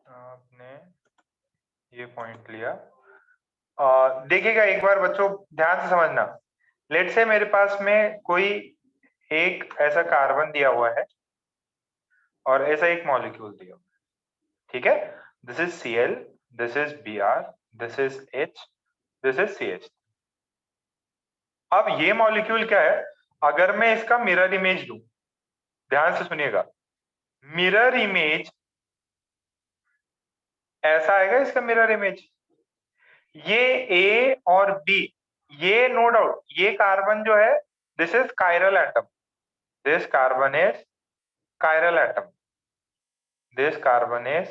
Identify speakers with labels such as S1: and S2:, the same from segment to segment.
S1: आपने ये पॉइंट लिया। देखिएगा एक बार बच्चों, ध्यान से समझना। लेट से मेरे पास में कोई एक ऐसा कार्बन दिया हुआ है और ऐसा एक मॉलिक्यूल दिया हुआ है, ठीक है। This is Cl, this is Br, this is H, this is CH। अब ये मॉलिक्यूल क्या है, अगर मैं इसका मिरर इमेज लूं, ध्यान से सुनिएगा, मिरर इमेज ऐसा आएगा इसका मिरर इमेज। ये A और B, ये नो डाउट ये कार्बन जो है, this is chiral atom, this carbon is chiral atom, this carbon is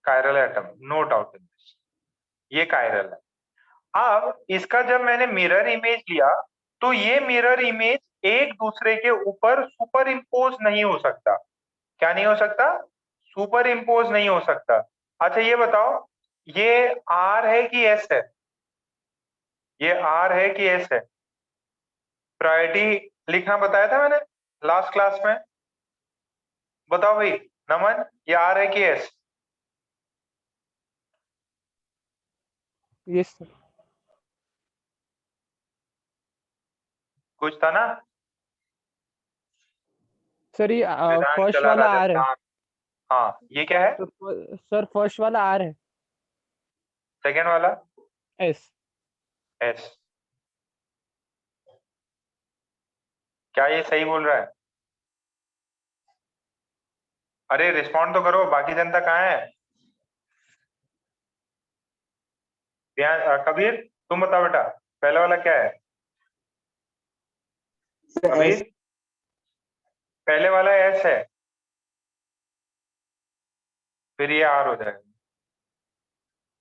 S1: chiral atom, no doubt in this, ये कायरल है। अब इसका जब मैंने मिरर इमेज लिया तो ये मिरर इमेज एक दूसरे के ऊपर सुपर इम्पोज नहीं हो सकता। क्या नहीं हो सकता? सुपर इम्पोज नहीं हो सकता। अच्छा ये बताओ, ये आर है कि एस है? ये आर है कि एस है? प्रायोरिटी लिखना बताया था मैंने लास्ट क्लास में, बताओ भाई नमन, ये आर है कि एस?
S2: Yes sir.
S1: कुछ था ना?
S2: सर ये
S1: वेदांत
S2: फर्स्ट
S1: चला
S2: वाला आर है।
S1: राजस्थान। हाँ ये क्या है?
S2: सर फर्स्ट वाला आर है।
S1: सेकेंड वाला
S2: एस।
S1: एस। क्या ये सही बोल रहा है? अरे रिस्पॉन्ड तो करो, बाकी जनता कहाँ है? कबीर तुम बताओ बेटा, पहला वाला क्या है? कबीर पहले वाला एस है, फिर ये आर हो जाएगा।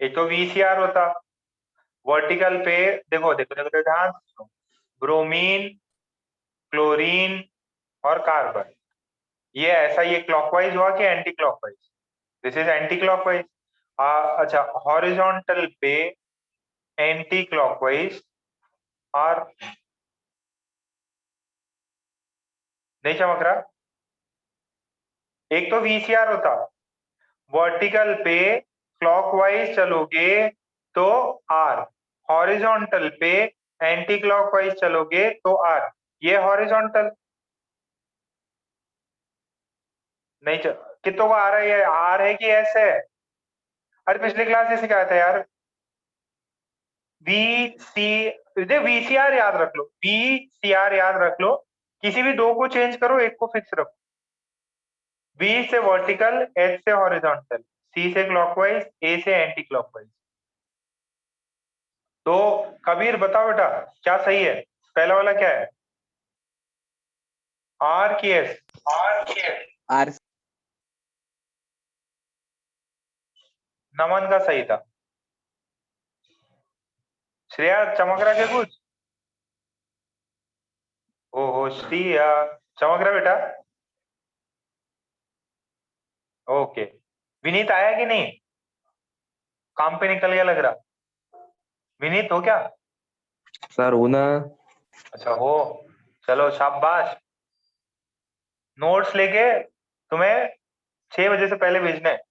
S1: एक तो VCR होता वर्टिकल पे, देखो देखो देखो देखो, ध्यान से सुनो। ब्रोमीन, क्लोरीन और कार्बन, ये ऐसा ये क्लॉकवाइज हुआ कि anti clockwise? This is anti clockwise. अच्छा हॉरिजॉन्टल पे एंटी क्लॉकवाइज और नहीं चमक रहा? एक तो VCR होता, वर्टिकल पे क्लॉकवाइज चलोगे तो आर, हॉरिजॉन्टल पे एंटी क्लॉकवाइज चलोगे तो आर। ये हॉरिजॉन्टल नहीं कितनों को आ रहा है? ये आर है कि एस है? अरे पिछली क्लास से सिखाया था यार। VCR याद रख लो, VCR याद रख लो। किसी भी दो को चेंज करो, एक को फिक्स रखो। V से वर्टिकल, H से हॉरिजॉन्टल, C से क्लॉकवाइज, A से एंटी क्लॉकवाइज। तो कबीर बताओ बेटा क्या सही है, पहला वाला क्या है? आर की एस?
S3: आर।
S1: नमन का सही था। श्रेया चमक रहा क्या कुछ? ओहो श्रेया चमक रहा बेटा? ओके। विनीत आया कि नहीं? काम पे निकल गया लग रहा। विनीत हो क्या?
S3: सर हूं ना।
S1: अच्छा हो, चलो शाबाश। नोट्स लेके तुम्हें 6 बजे से पहले भेजना है।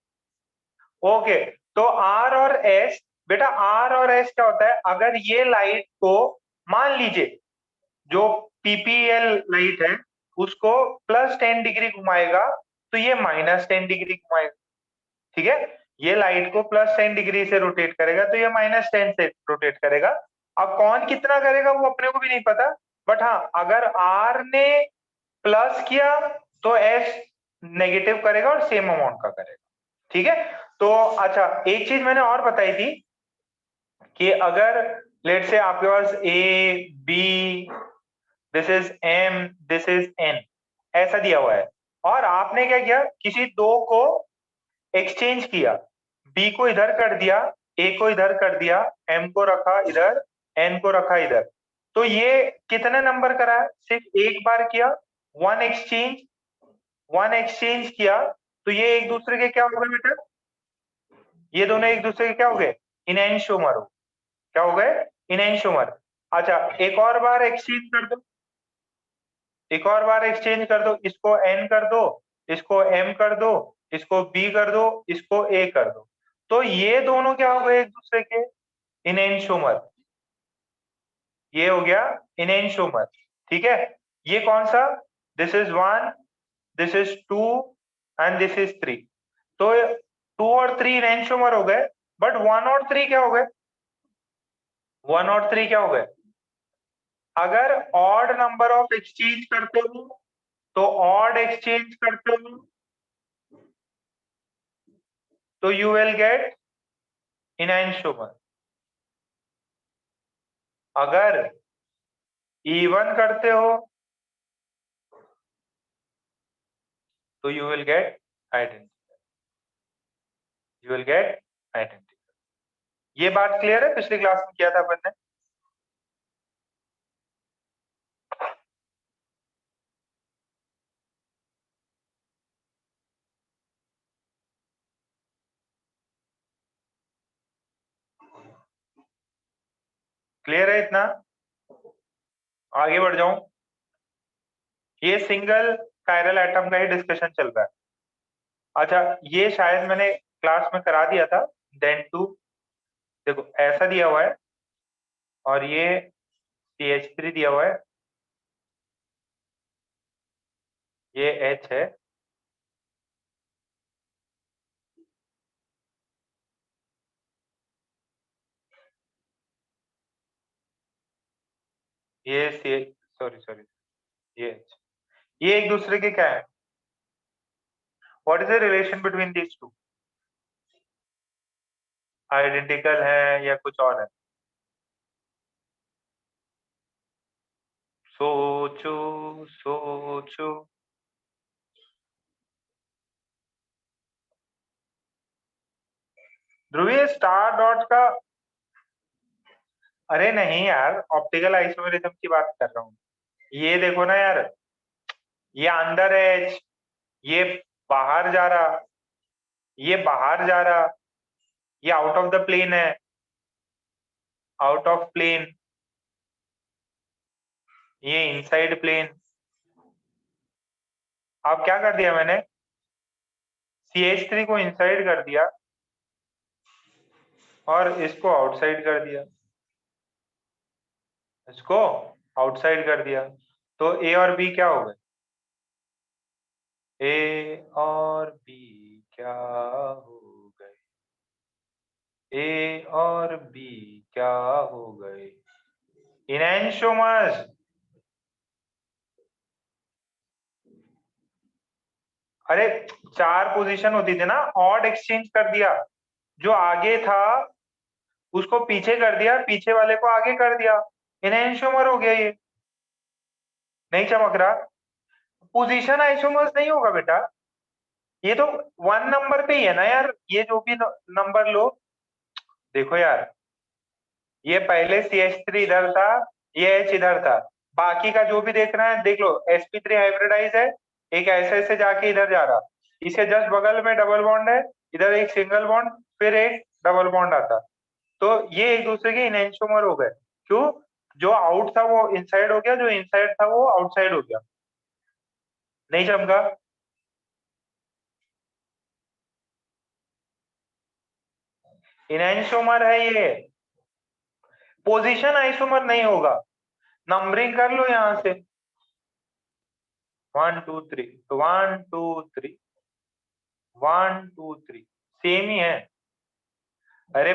S1: ओके, तो आर और एस, बेटा आर और एस क्या होता है? अगर ये लाइट को मान लीजिए, जो पीपीएल लाइट है उसको +10 डिग्री घुमाएगा तो ये -10 डिग्री घुमाएगा, ठीक है। ये लाइट को +10 डिग्री से रोटेट करेगा तो ये -10 से रोटेट करेगा। अब कौन कितना करेगा वो अपने को भी नहीं पता, बट हाँ अगर आर ने प्लस किया तो एस नेगेटिव करेगा और सेम अमाउंट का करेगा, ठीक है। तो अच्छा एक चीज मैंने और बताई थी कि अगर लेट से आपके पास A B, this is M, this is N, ऐसा दिया हुआ है और आपने क्या किया, किसी दो को एक्सचेंज किया, बी को इधर कर दिया, ए को इधर कर दिया, एम को रखा इधर, एन को रखा इधर, तो ये कितने नंबर करा है? सिर्फ एक बार किया, वन एक्सचेंज, वन एक्सचेंज किया, तो ये एक दूसरे के क्या हो गए बेटा? ये दोनों एक दूसरे के क्या हो गए? इनएंशोमर हो। क्या हो गए? इनएंशोमर। अच्छा एक और बार एक्सचेंज कर दो, एक और बार एक्सचेंज कर दो, इसको एन कर दो, इसको एम कर दो, इसको बी कर दो, इसको ए कर दो, तो ये दोनों क्या हो गए एक दूसरे के इनएंशोमर। ये हो गया इनएंशोमर, ठीक है। ये कौन सा, this is 1, this is 2 and this is 3। तो 2 और 3 इनएंशोमर हो गए, बट 1 और 3 क्या हो गए, 1 और 3 क्या हो गए। अगर ऑड नंबर ऑफ एक्सचेंज करते हो तो ऑड एक्सचेंज करते हो तो यू विल गेट इनएंशोमर। अगर इवन करते हो तो you will get identical, you will get identical. ये बात क्लियर है, पिछली क्लास में किया था अपन ने। क्लियर है इतना, आगे बढ़ जाऊं। ये सिंगल कायरल एटम का ही डिस्कशन चल रहा है। अच्छा, ये शायद मैंने क्लास में करा दिया था। देन टू, देखो ऐसा दिया हुआ है और ये CH3 दिया हुआ है, ये H है, ये सॉरी सॉरी, ये H, ये एक दूसरे के क्या है, what is the relation between these two, identical है या कुछ और है। सोचो सोचो। ध्रुवीय स्टार डॉट का, अरे नहीं यार, ऑप्टिकल आइसोमेरिज्म की बात कर रहा हूँ। ये देखो ना यार, ये अंदर है H, ये बाहर जा रहा, ये बाहर जा रहा, ये आउट ऑफ द प्लेन है, आउट ऑफ प्लेन, ये इनसाइड प्लेन। अब क्या कर दिया मैंने, CH3 को इनसाइड कर दिया और इसको आउटसाइड कर दिया, इसको आउटसाइड कर दिया, तो A और B क्या हो गए, A और B क्या हो गए, A और B क्या हो गए, इनएंशोमर्स। अरे 4 पोजीशन होती थी ना, ऑड एक्सचेंज कर दिया, जो आगे था उसको पीछे कर दिया, पीछे वाले को आगे कर दिया, इनएंशोमर हो गया। ये नहीं चमक रहा, पोजीशन आइसोमर्स नहीं होगा बेटा, ये तो 1 नंबर पे ही है ना यार, ये जो भी नंबर लो। देखो यार, ये पहले CH3 इधर था, ये H इधर था, बाकी का जो भी देख रहे हैं देख लो, sp3 हाइब्रिडाइज है, एक ऐसे से जाके इधर जा रहा, इसे जस्ट बगल में डबल बॉन्ड है, इधर एक सिंगल बॉन्ड, फिर एक डबल बॉन्ड आता, तो ये एक दूसरे के इनएंशोमर हो गए। क्यों, जो आउट था वो इनसाइड हो गया, जो इनसाइड था वो आउटसाइड हो गया। नहीं चमका, इनएंशोमर है ये, पोजीशन आइसोमर नहीं होगा। नंबरिंग कर लो यहां से, 1 2 3, तो 1 2 3, 1 2 3 सेम ही है। अरे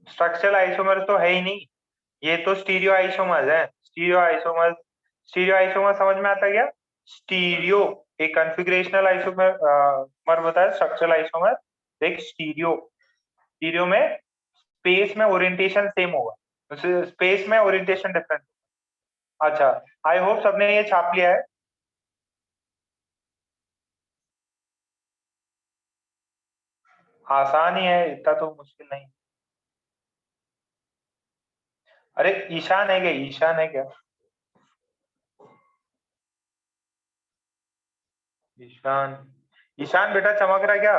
S1: स्ट्रक्चरल आइसोमर तो है ही नहीं, ये तो स्टीरियो आइसोमर्स है, स्टीरियो आइसोमर। स्टीरियो आइसोमर समझ में आता है क्या, स्टीरियो एक कॉन्फ़िगरेशनल आइसोमर मर बताया, स्ट्रक्चरल आइसोमर एक स्टीरियो, स्टीरियो में स्पेस में ओरिएंटेशन सेम होगा, स्पेस में ओरिएंटेशन डिफरेंट। अच्छा, आई होप सबने ये छाप लिया है। आसान ही है, इतना तो मुश्किल नहीं। अरे ईशान है क्या, ईशान है क्या, ईशान, ईशान बेटा चमक रहा है क्या,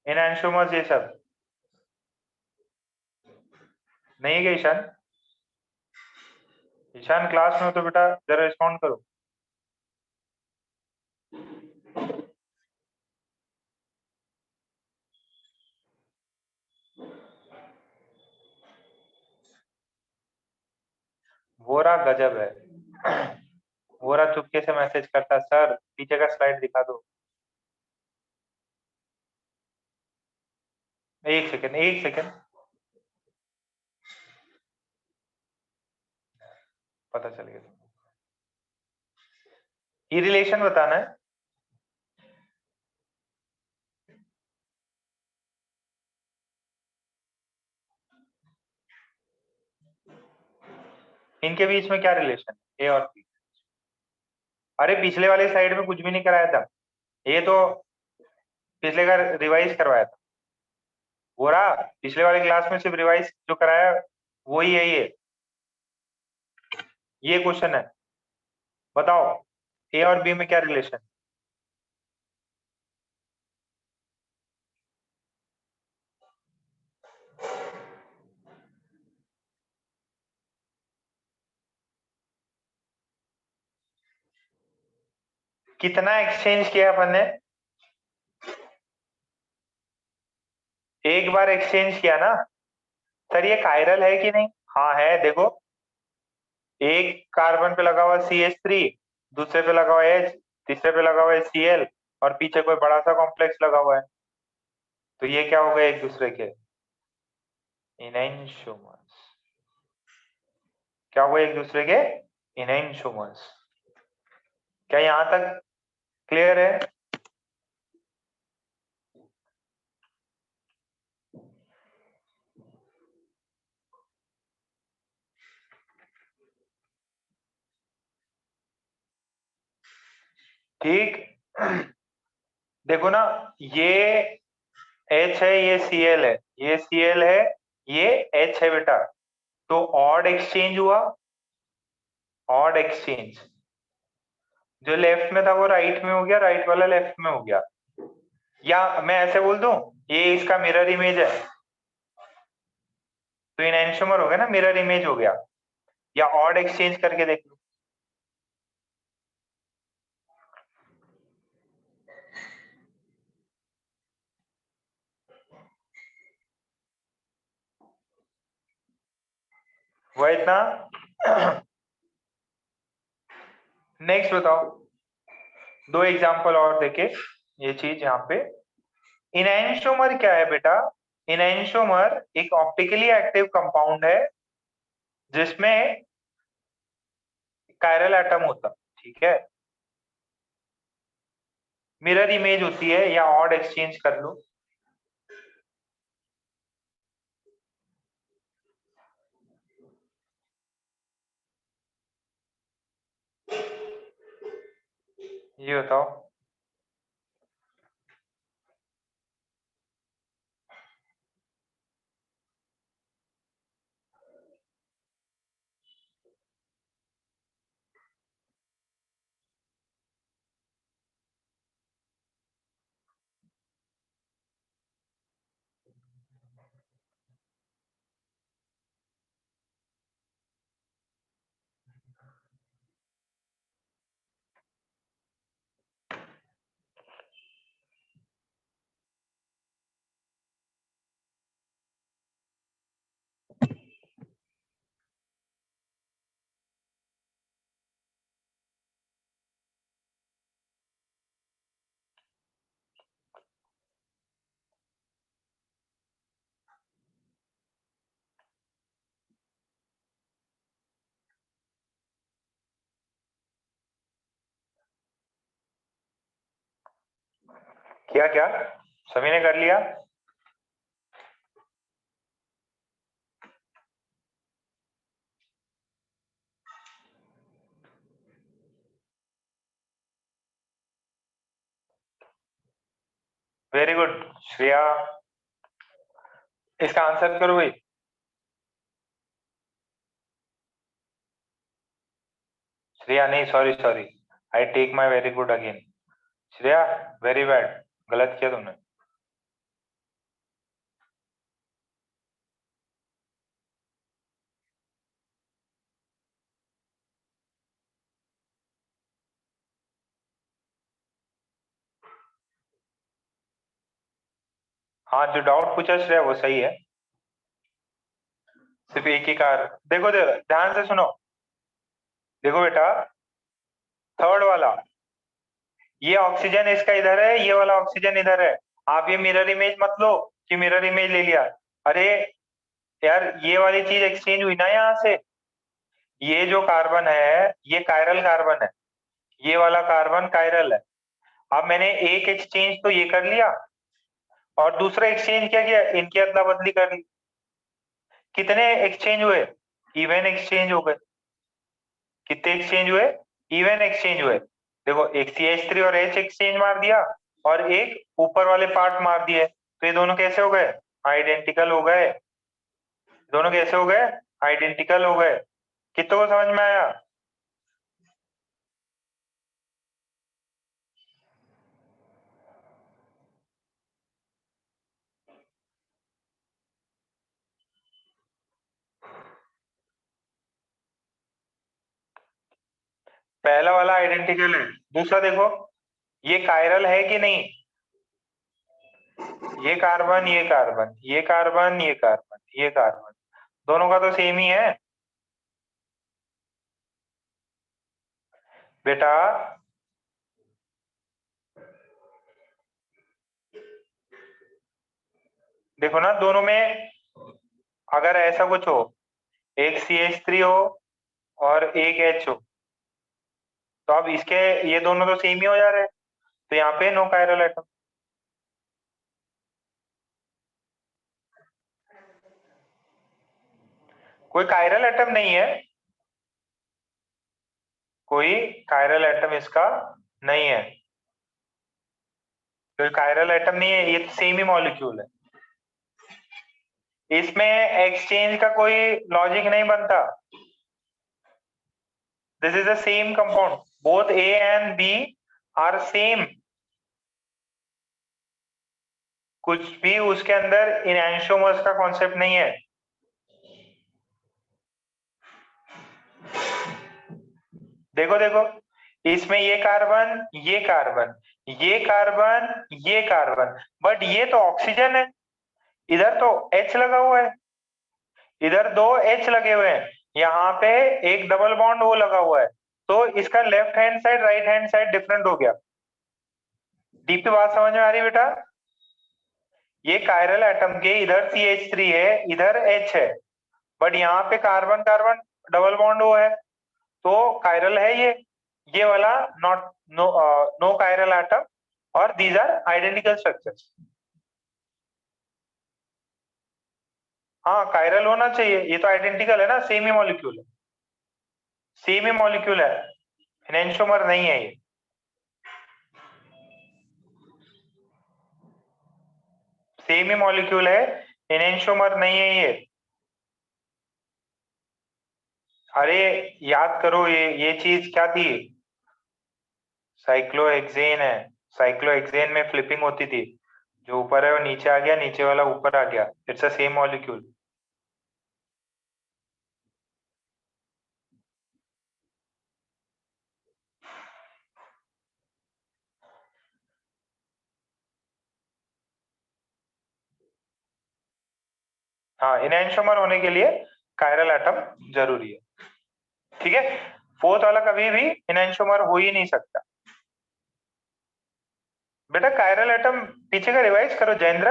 S1: एनांशोमस ये सब नहीं है क्या ईशान, ईशान क्लास में हो तो बेटा जरा रिस्पॉन्ड करो। वोरा गजब है। वोरा चुपके से मैसेज करता, सर पीछे का स्लाइड दिखा दो। एक सेकंड, एक सेकंड, पता चल गया। ये रिलेशन बताना है। इनके बीच में क्या रिलेशन है, ए और बी? अरे पिछले वाले साइड में कुछ भी नहीं कराया था, ये तो पिछले का रिवाइज करवाया था। वो रहा पिछले वाले क्लास में, सिर्फ रिवाइज जो कराया वही है ये क्वेश्चन है। बताओ ए और बी में क्या रिलेशन? कितना एक्सचेंज किया अपन ने? एक बार एक्सचेंज किया ना। सर ये कायरल है कि नहीं? हाँ है, देखो एक कार्बन पे लगा हुआ CH3, दूसरे पे लगा हुआ H, तीसरे पे लगा हुआ है Cl, और पीछे कोई बड़ा सा कॉम्प्लेक्स लगा हुआ है। तो ये क्या हो गए एक दूसरे के इनैनशोमर्स। क्या हुआ एक दूसरे के इनैनशोमर्स। क्या यहां तक क्लियर है? ठीक। देखो ना, ये H है, ये Cl है, ये Cl है, ये H है बेटा। तो ऑड एक्सचेंज हुआ, ऑड एक्सचेंज। जो लेफ्ट में था वो राइट में हो गया, राइट वाला लेफ्ट में हो गया। या मैं ऐसे बोल दूं, ये इसका मिरर इमेज है, तो इनैनशोमर हो गया ना, मिरर इमेज हो गया। या ऑड एक्सचेंज करके देख लो। वो इतना। नेक्स्ट बताओ, दो एग्जांपल और देखे ये चीज यहाँ पे। इनैनशोमर क्या है बेटा? इनैनशोमर एक ऑप्टिकली एक्टिव कंपाउंड है जिसमें कायरल एटम होता, ठीक है। मिरर इमेज होती है, या ऑड एक्सचेंज कर लो। ये बताओ। क्या क्या सभी ने कर लिया? Very good Shreya. इसका आंसर करो भाई। श्रेया नहीं, sorry sorry, I take my very good again. Shreya very bad, गलत किया तुमने। हाँ जो डाउट पूछा श्रेया वो सही है। सिर्फ एक ही कार देखो, ध्यान से सुनो। देखो बेटा, थर्ड वाला, ये ऑक्सीजन इसका इधर है, ये वाला ऑक्सीजन इधर है। आप ये मिरर इमेज मत लो कि मिरर इमेज ले लिया। अरे यार, ये वाली चीज एक्सचेंज हुई ना यहाँ से। ये जो कार्बन है ये कायरल कार्बन है, ये वाला कार्बन कायरल है। अब मैंने एक एक्सचेंज तो ये कर लिया, और दूसरा एक्सचेंज क्या किया, इनकी अदला बदली कर ली। कितने एक्सचेंज हुए, इवन एक्सचेंज हो गए। कितने एक्सचेंज हुए, इवन एक्सचेंज हुए। देखो, एक CH3 और H एक्सचेंज मार दिया, और एक ऊपर वाले पार्ट मार दिए, तो ये दोनों कैसे हो गए, आइडेंटिकल हो गए। दोनों कैसे हो गए, आइडेंटिकल हो गए। कितनों को समझ में आया? पहला वाला आइडेंटिकल है। दूसरा देखो, ये कायरल है कि नहीं, ये कार्बन ये कार्बन ये कार्बन ये कार्बन ये कार्बन, दोनों का तो सेम ही है बेटा। देखो ना, दोनों में अगर ऐसा कुछ हो, एक CH3 हो और एक H हो, तो अब इसके ये दोनों तो सेम ही हो जा रहे हैं, तो यहाँ पे नो कायरल एटम। कोई कायरल एटम नहीं है, कोई कायरल एटम इसका नहीं है, कोई कायरल एटम नहीं है, ये तो सेम ही मॉलिक्यूल है। इसमें एक्सचेंज का कोई लॉजिक नहीं बनता। This is the same compound, both A and B are same. कुछ भी उसके अंदर इनैंशोमर्स का कॉन्सेप्ट नहीं है। देखो देखो, इसमें ये कार्बन ये कार्बन ये कार्बन ये कार्बन, बट ये तो ऑक्सीजन है। इधर तो H लगा हुआ है, इधर दो H लगे हुए हैं, यहाँ पे एक डबल बॉन्ड O लगा हुआ है, तो इसका left hand side right hand side different हो गया। डीपी बात समझ में आ रही है बेटा? ये कायरल एटम के इधर CH3 है, इधर H है, बट यहाँ पे carbon carbon double bond O है, तो कायरल है ये वाला नॉट नो कायरल एटम, और दीज आर आइडेंटिकल स्ट्रक्चर्स। हाँ, कायरल होना चाहिए, ये तो आइडेंटिकल है ना, सेम ही मॉलिक्यूल है, सेम ही मॉलिक्यूल है, एनेंशोमर नहीं है ये। सेम ही मॉलिक्यूल है, एनेंशोमर नहीं है ये। अरे याद करो, ये चीज क्या थी, साइक्लोहेक्सेन है। साइक्लोहेक्सेन में फ्लिपिंग होती थी, जो ऊपर है वो नीचे आ गया, नीचे वाला ऊपर आ गया, इट्स अ सेम मॉलिक्यूल। हाँ, इनैंशोमर होने के लिए कायरल एटम जरूरी है, ठीक है। फोर्थ वाला कभी भी इनैंशोमर हो ही नहीं सकता। बेटा कायरल एटम पीछे का रिवाइज करो जयेंद्र,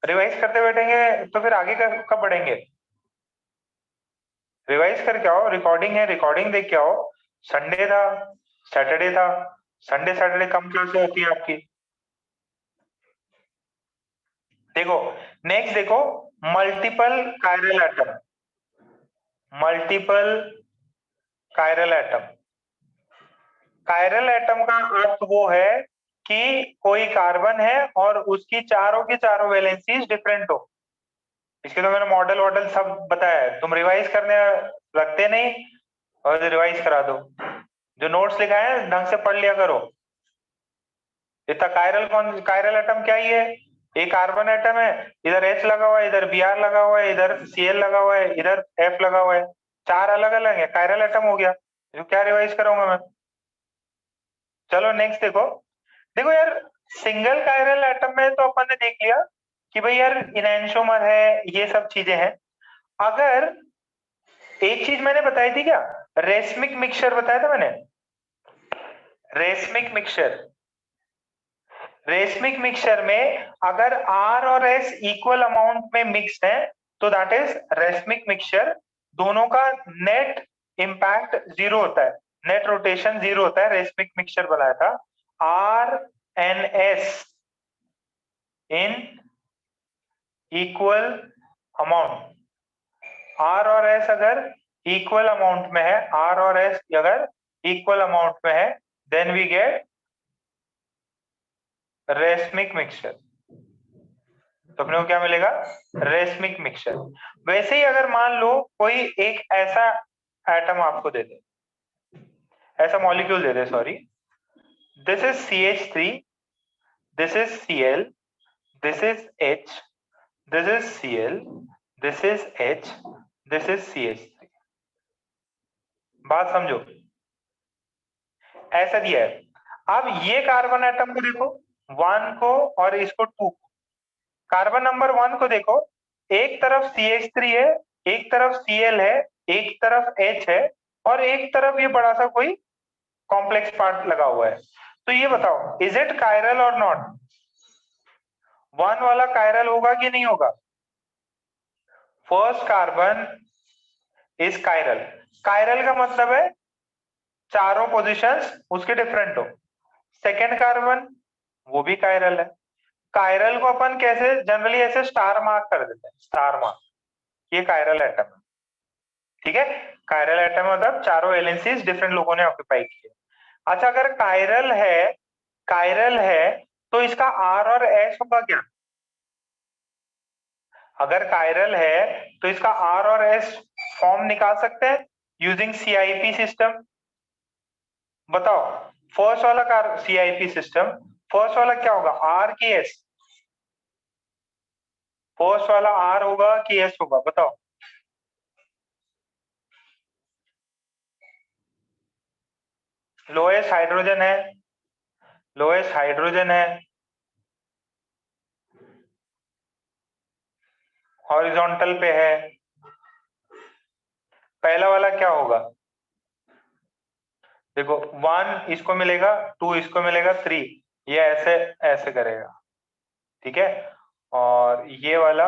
S1: रिवाइज करते बैठेंगे तो फिर आगे कब बढ़ेंगे? रिवाइज करके आओ, रिकॉर्डिंग है, रिकॉर्डिंग देख के आओ। संडे था, सैटरडे था, संडे सैटरडे कम क्लास होती है आपकी। देखो, नेक्स्ट देखो, multiple chiral atom. Multiple chiral atom, chiral atom का अर्थ वो है कि कोई कार्बन है और उसकी चारों की चारों वैलेंसीज डिफरेंट हो। इसके तो मैंने मॉडल वॉडल सब बताया है, तुम रिवाइज करने रखते नहीं, और रिवाइज करा दो। जो नोट्स लिखा है ढंग से पढ़ लिया करो। इतना कायरल एटम क्या ही है, एक कार्बन एटम है, इधर H लगा हुआ है, इधर Br लगा हुआ है, इधर Cl लगा हुआ है, इधर F लगा हुआ है, चार अलग अलग है, कायरल एटम हो गया। जो क्या रिवाइज करूंगा मैं? चलो नेक्स्ट देखो। देखो यार, सिंगल कायरल एटम में तो अपन ने देख लिया कि भाई यार इनैंशोमर है, ये सब चीजें हैं। अगर एक चीज मैंने बताई थी क्या, रेशमिक मिक्सचर बताया था मैंने, रेशमिक मिक्सचर। रेशमिक मिक्सचर में अगर R और S इक्वल अमाउंट में मिक्स्ड है तो दैट इज रेशमिक मिक्सचर। दोनों का नेट इंपैक्ट जीरो होता है, नेट रोटेशन जीरो होता है। रेशमिक मिक्सचर बनाया था R and S in equal amount. R और S अगर इक्वल अमाउंट में है, R और S अगर इक्वल अमाउंट में है, then we get racemic mixture. तो अपने को क्या मिलेगा? Racemic mixture. वैसे ही अगर मान लो कोई एक ऐसा एटम आपको दे दे, ऐसा molecule they they, sorry, this is CH3, this is Cl, this is H, this is Cl, this is H, this is CH3। बात समझो, ऐसा दिया है। अब ये कार्बन एटम को देखो, 1 को और इसको 2 को। कार्बन नंबर 1 को देखो, एक तरफ CH3 है, एक तरफ Cl है, एक तरफ H है और एक तरफ ये बड़ा सा कोई कॉम्प्लेक्स पार्ट लगा हुआ है। तो ये बताओ, इज इट कायरल और नॉट? 1 वाला कायरल होगा कि नहीं होगा? First carbon is chiral. Chiral का मतलब है चारों पोजीशंस उसके डिफरेंट हो। सेकेंड कार्बन, वो भी कायरल है। कायरल को अपन कैसे जनरली ऐसे स्टार मार्क कर देते हैं, स्टार मार्क, ये कायरल एटम है। ठीक है, कायरल एटम मतलब चारों एलएनसीज डिफरेंट लोगों ने ऑक्यूपाई किए। अच्छा, अगर कायरल है, कायरल है तो इसका R और S होगा क्या? अगर कायरल है तो इसका R और S फॉर्म निकाल सकते हैं यूजिंग CIP सिस्टम। बताओ, फर्स्ट वाला CIP सिस्टम, फर्स्ट वाला क्या होगा, R की S? फर्स्ट वाला R होगा कि S होगा, बताओ। लोएस्ट हाइड्रोजन है, लोएस्ट हाइड्रोजन है, हॉरिजॉन्टल पे है, पहला वाला क्या होगा? देखो, 1 इसको मिलेगा, 2 इसको मिलेगा, 3 ये ऐसे ऐसे करेगा, ठीक है, और ये वाला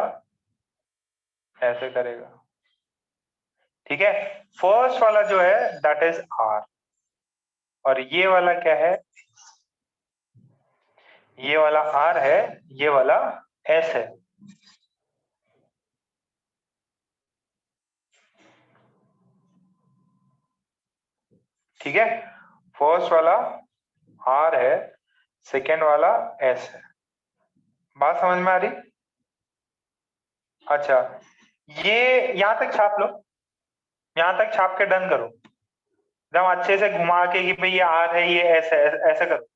S1: ऐसे करेगा, ठीक है। फर्स्ट वाला जो है दैट इज R और ये वाला क्या है? ये वाला R है, ये वाला S है। ठीक है, फर्स्ट वाला R है, सेकेंड वाला S है। बात समझ में आ रही? अच्छा, ये यहां तक छाप लो, यहां तक छाप के डन करो, एकदम अच्छे से घुमा के कि भाई ये R है, ये S है, ऐसे करो।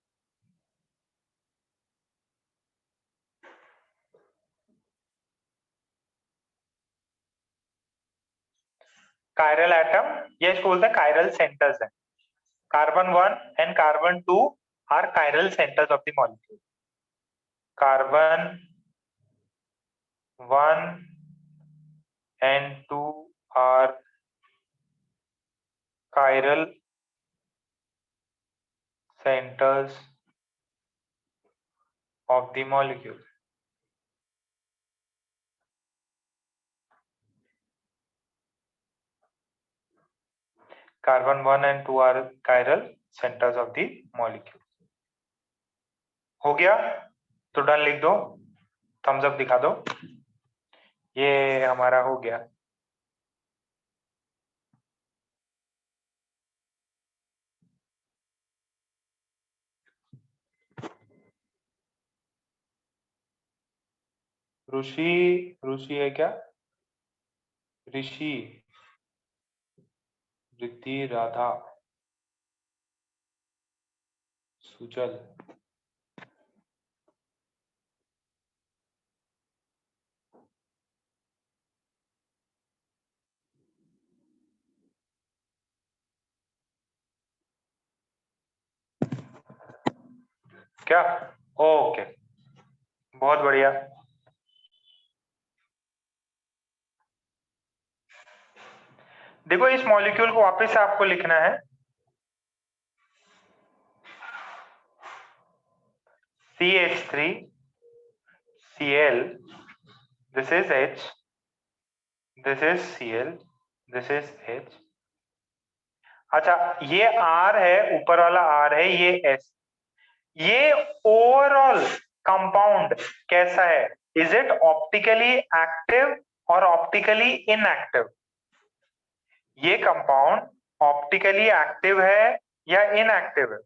S1: कायरल एटम, ये इसको बोलते हैं कायरल सेंटर्स है। Carbon 1 and carbon 2 are chiral centres of the molecule. Carbon 1 and 2 are chiral centers of the molecule. Carbon 1 and 2 are chiral centers of the molecule. हो गया? तो डन लिख दो, थम्स अप दिखा दो, ये हमारा हो गया। ऋषि, ऋषि है क्या? ऋषि, रिद्धि, राधा, सुजल, क्या? ओके, बहुत बढ़िया। देखो इस मॉलिक्यूल को वापस से आपको लिखना है, CH3 Cl, this is H, this is Cl, this is H। अच्छा ये R है, ऊपर वाला R है, ये S। ये ओवरऑल कंपाउंड कैसा है? इज इट ऑप्टिकली एक्टिव और ऑप्टिकली इनएक्टिव? ये कंपाउंड ऑप्टिकली एक्टिव है या इनएक्टिव है?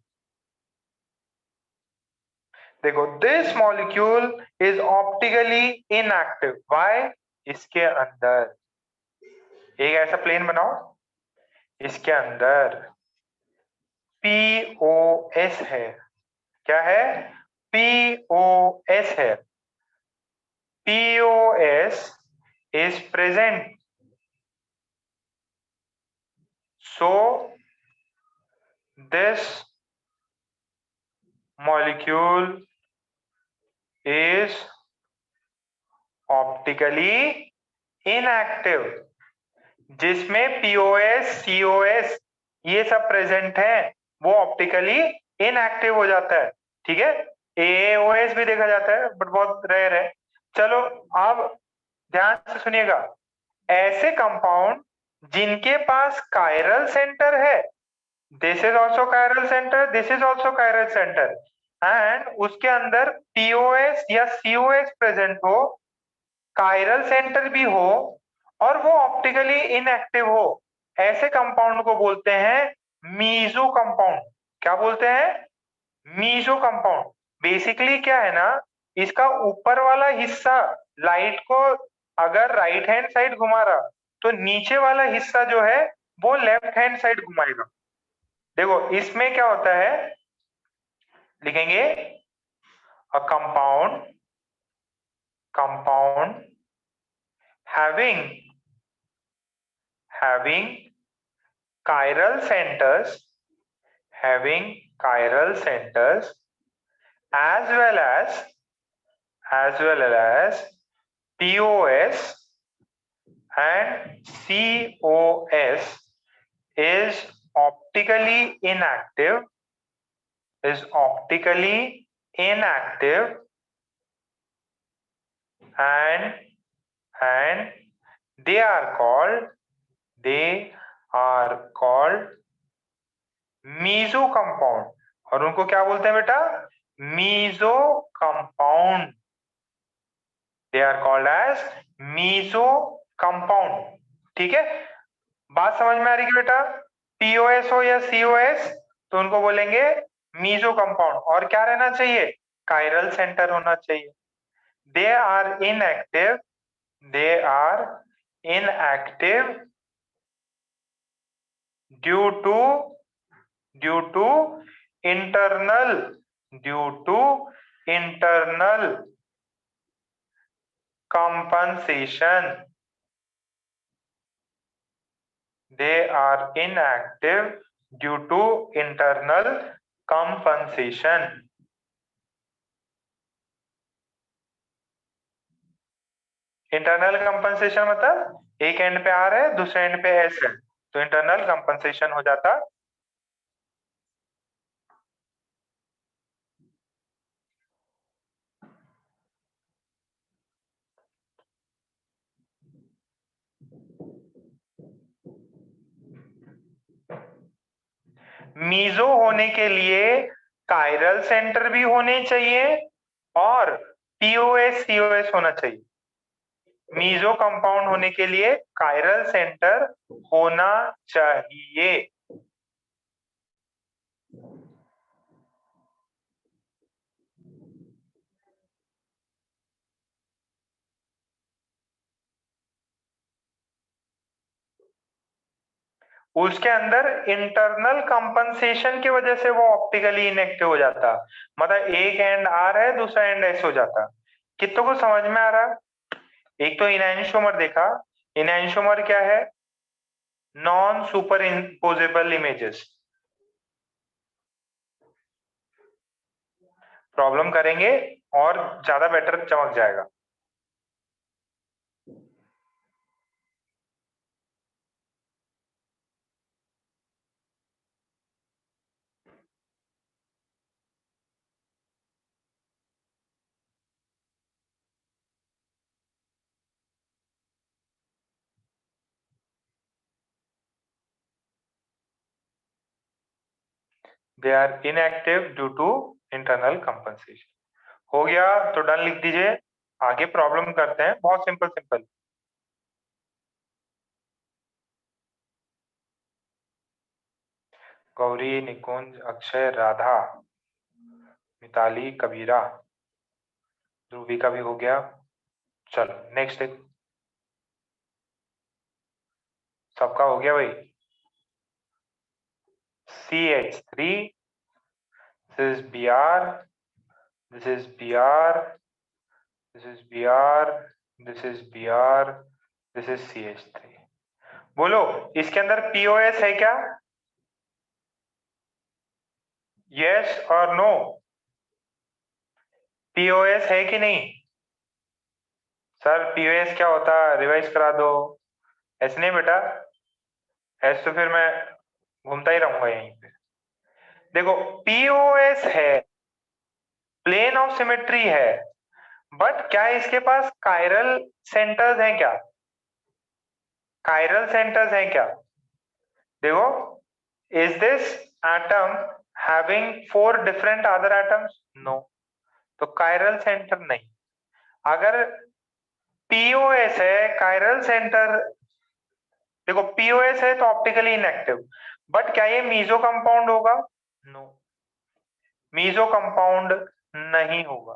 S1: देखो this molecule is optically inactive. Why? इसके अंदर एक ऐसा प्लेन बनाओ, इसके अंदर POS है। क्या है? POS है। POS is present, so this molecule is optically inactive। जिसमें POS, COS ये सब प्रेजेंट है वो ऑप्टिकली इनएक्टिव हो जाता है। ठीक है, AOS भी देखा जाता है बट बहुत रेयर है। चलो अब ध्यान से सुनिएगा, ऐसे कंपाउंड जिनके पास कायरल सेंटर है, this is also chiral centre, this is also chiral centre, and उसके अंदर POS या COS प्रेजेंट हो, कायरल सेंटर भी हो और वो ऑप्टिकली इनएक्टिव हो, ऐसे कंपाउंड को बोलते हैं मीजो कंपाउंड। क्या बोलते हैं? Meso compound. बेसिकली क्या है ना, इसका ऊपर वाला हिस्सा लाइट को अगर राइट हैंड साइड घुमा रहा तो नीचे वाला हिस्सा जो है वो लेफ्ट हैंड साइड घुमाएगा। देखो इसमें क्या होता है, लिखेंगे a compound having chiral centers as well as POS and COS is optically inactive and they are called meso compound. और उनको क्या बोलते हैं बेटा? Meso compound. They are called as meso compound. ठीक है, बात समझ में आ रही है बेटा? POS हो या COS तो उनको बोलेंगे मीजो कंपाउंड। और क्या रहना चाहिए? कायरल सेंटर होना चाहिए। They are inactive due to internal compensation। They are inactive due to internal compensation। Internal compensation मतलब एक एंड पे R है, दूसरे एंड पे S है, तो इंटरनल कंपनसेशन हो जाता। मीजो होने के लिए कायरल सेंटर भी होने चाहिए और POS COS होना चाहिए। मीजो कंपाउंड होने के लिए कायरल सेंटर होना चाहिए। उसके अंदर इंटरनल कंपनसेशन की वजह से वो ऑप्टिकली इनएक्टिव हो जाता, मतलब एक एंड R है, दूसरा एंड S हो जाता। कितनों को समझ में आ रहा? एक तो इनैनिसोमर देखा, इनैनिसोमर क्या है? Non superimposable images. Problem करेंगे और ज्यादा बेटर चमक जाएगा। They are inactive due to internal compensation. हो गया तो डन लिख दीजिए। आगे प्रॉब्लम करते हैं, बहुत सिंपल सिंपल। गौरी, निकुंज, अक्षय, राधा, मिताली, कबीरा, ध्रुवी का भी हो गया। चलो नेक्स्ट एक, सबका हो गया भाई। CH3, this is Br, this is Br, this is Br, this is Br, this is CH3। बोलो इसके अंदर POS है क्या? यस और नो? POS है कि नहीं? सर POS क्या होता है, रिवाइज करा दो। ऐसे नहीं बेटा, ऐसे तो फिर मैं घूमता ही रहूंगा यहीं पे। देखो POS है, प्लेन ऑफ सिमेट्री है, बट क्या इसके पास कायरल सेंटर्स हैं क्या? कायरल सेंटर्स हैं क्या? देखो, is this atom having 4 different other atoms? No, तो कायरल सेंटर नहीं। अगर POS है, कायरल सेंटर, देखो POS है तो ऑप्टिकली इनएक्टिव, बट क्या ये मीजो कंपाउंड होगा? नो, मीजो कंपाउंड नहीं होगा।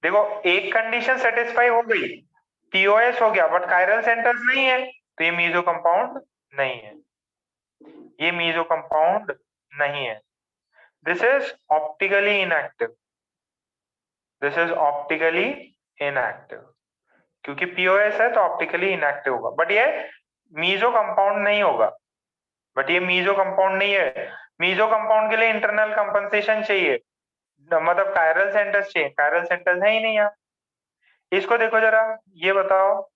S1: देखो एक कंडीशन सेटिस्फाई हो गई, POS हो गया बट कायरल सेंटर्स नहीं है, तो ये मीजो कंपाउंड नहीं है, ये मीजो कंपाउंड नहीं है। This is optically inactive, this is optically inactive, क्योंकि POS है तो ऑप्टिकली इनएक्टिव होगा, बट ये मीजो कंपाउंड नहीं होगा। बट ये मीजो कंपाउंड नहीं है। मीजो कंपाउंड के लिए इंटरनल कंपनसेशन चाहिए, मतलब कायरल सेंटर्स चाहिए, कायरल सेंटर्स है ही नहीं यहाँ। इसको देखो जरा, ये बताओ,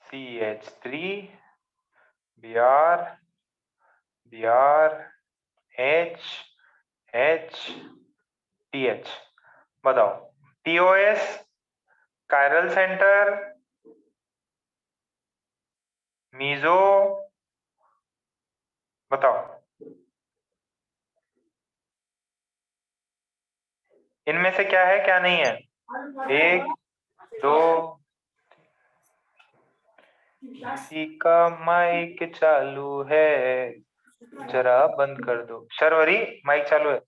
S1: CH3, Br, Br, H, H, TH, बताओ POS, कायरल सेंटर, मीजो, बताओ इनमें से क्या है क्या नहीं है? 1 2, किसी का माइक चालू है, जरा बंद कर दो। शर्वरी माइक चालू है?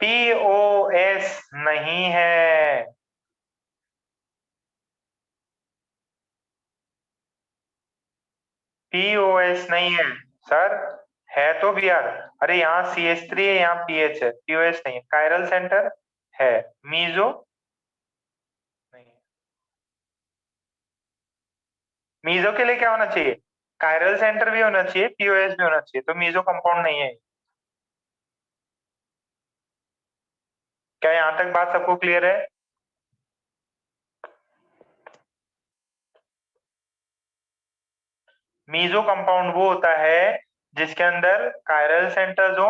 S1: POS नहीं है, POS नहीं है सर, है तो Br। अरे यहाँ CH3 है, यहाँ PH है, POS नहीं है। कायरल सेंटर है, मीजो नहीं है। मीजो के लिए क्या होना चाहिए? कायरल सेंटर भी होना चाहिए, POS भी होना चाहिए, तो मीजो कंपाउंड नहीं है। क्या यहाँ तक बात सबको क्लियर है? मीजो कंपाउंड वो होता है जिसके अंदर कायरल सेंटर्स हो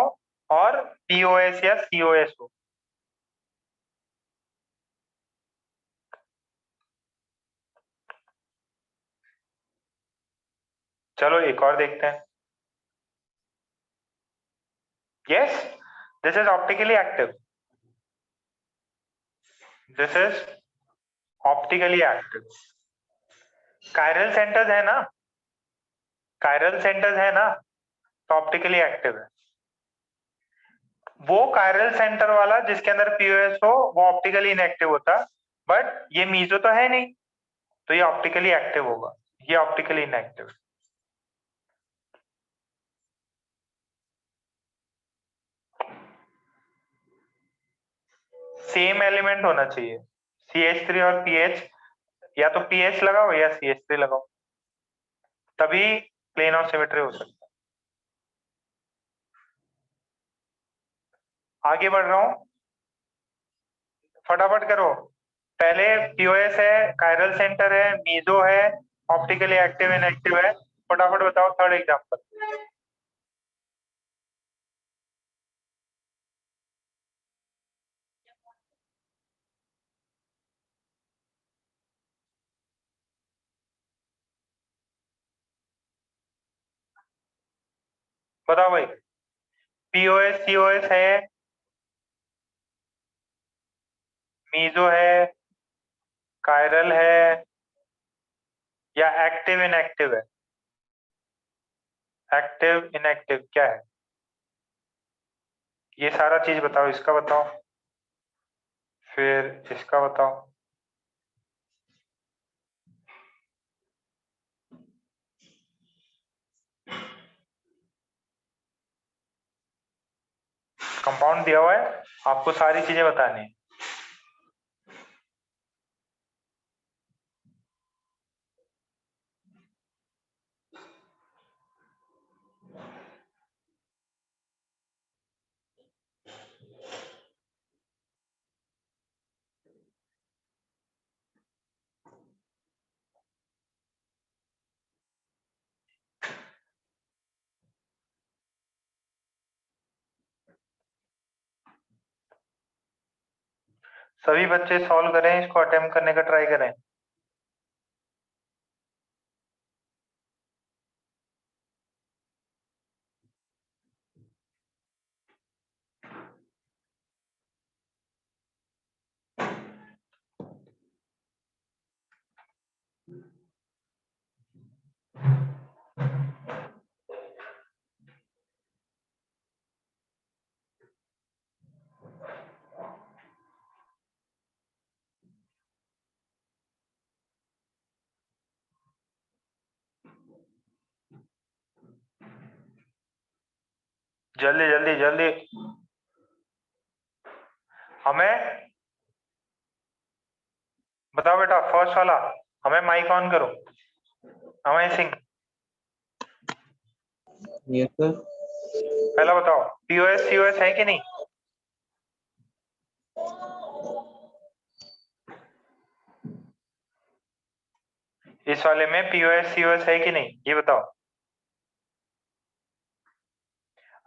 S1: और POS या COS हो। चलो एक और देखते हैं। Yes, this is optically active, this is optically active. Chiral centres है ना, कायरल सेंटर्स है ना, तो ऑप्टिकली एक्टिव है। वो कायरल सेंटर वाला जिसके अंदर POS हो वो ऑप्टिकली इनएक्टिव होता, बट ये मीजो तो है नहीं, तो ये ऑप्टिकली एक्टिव होगा, ये ऑप्टिकली इनएक्टिव। सेम एलिमेंट होना चाहिए, CH3 और PH, या तो PH लगाओ या CH3 लगाओ, तभी प्लेन ऑफ सिमेट्री हो सकता है। आगे बढ़ रहा हूं, फटाफट करो। पहले POS है, कायरल सेंटर है, मीजो है, ऑप्टिकली एक्टिव इनएक्टिव है, फटाफट बताओ थर्ड एग्जांपल। बताओ भाई, पीओएस सीओएस है, मीजो है, कायरल है, या एक्टिव इनएक्टिव है? एक्टिव इनएक्टिव क्या है? ये सारा चीज बताओ, इसका बताओ, फिर इसका बताओ। कंपाउंड दिया हुआ है, आपको सारी चीजें बतानी है। सभी बच्चे सॉल्व करें, इसको अटेम्प्ट करने का ट्राई करें। जल्दी जल्दी जल्दी। हमें बताओ बेटा, फर्स्ट वाला, हमें माइक ऑन करो, हमें सिंह।
S3: Yes sir.
S1: पहला बताओ, पीओएस सीओएस है कि नहीं? इस वाले में पीओएस सीओएस है कि नहीं, ये बताओ।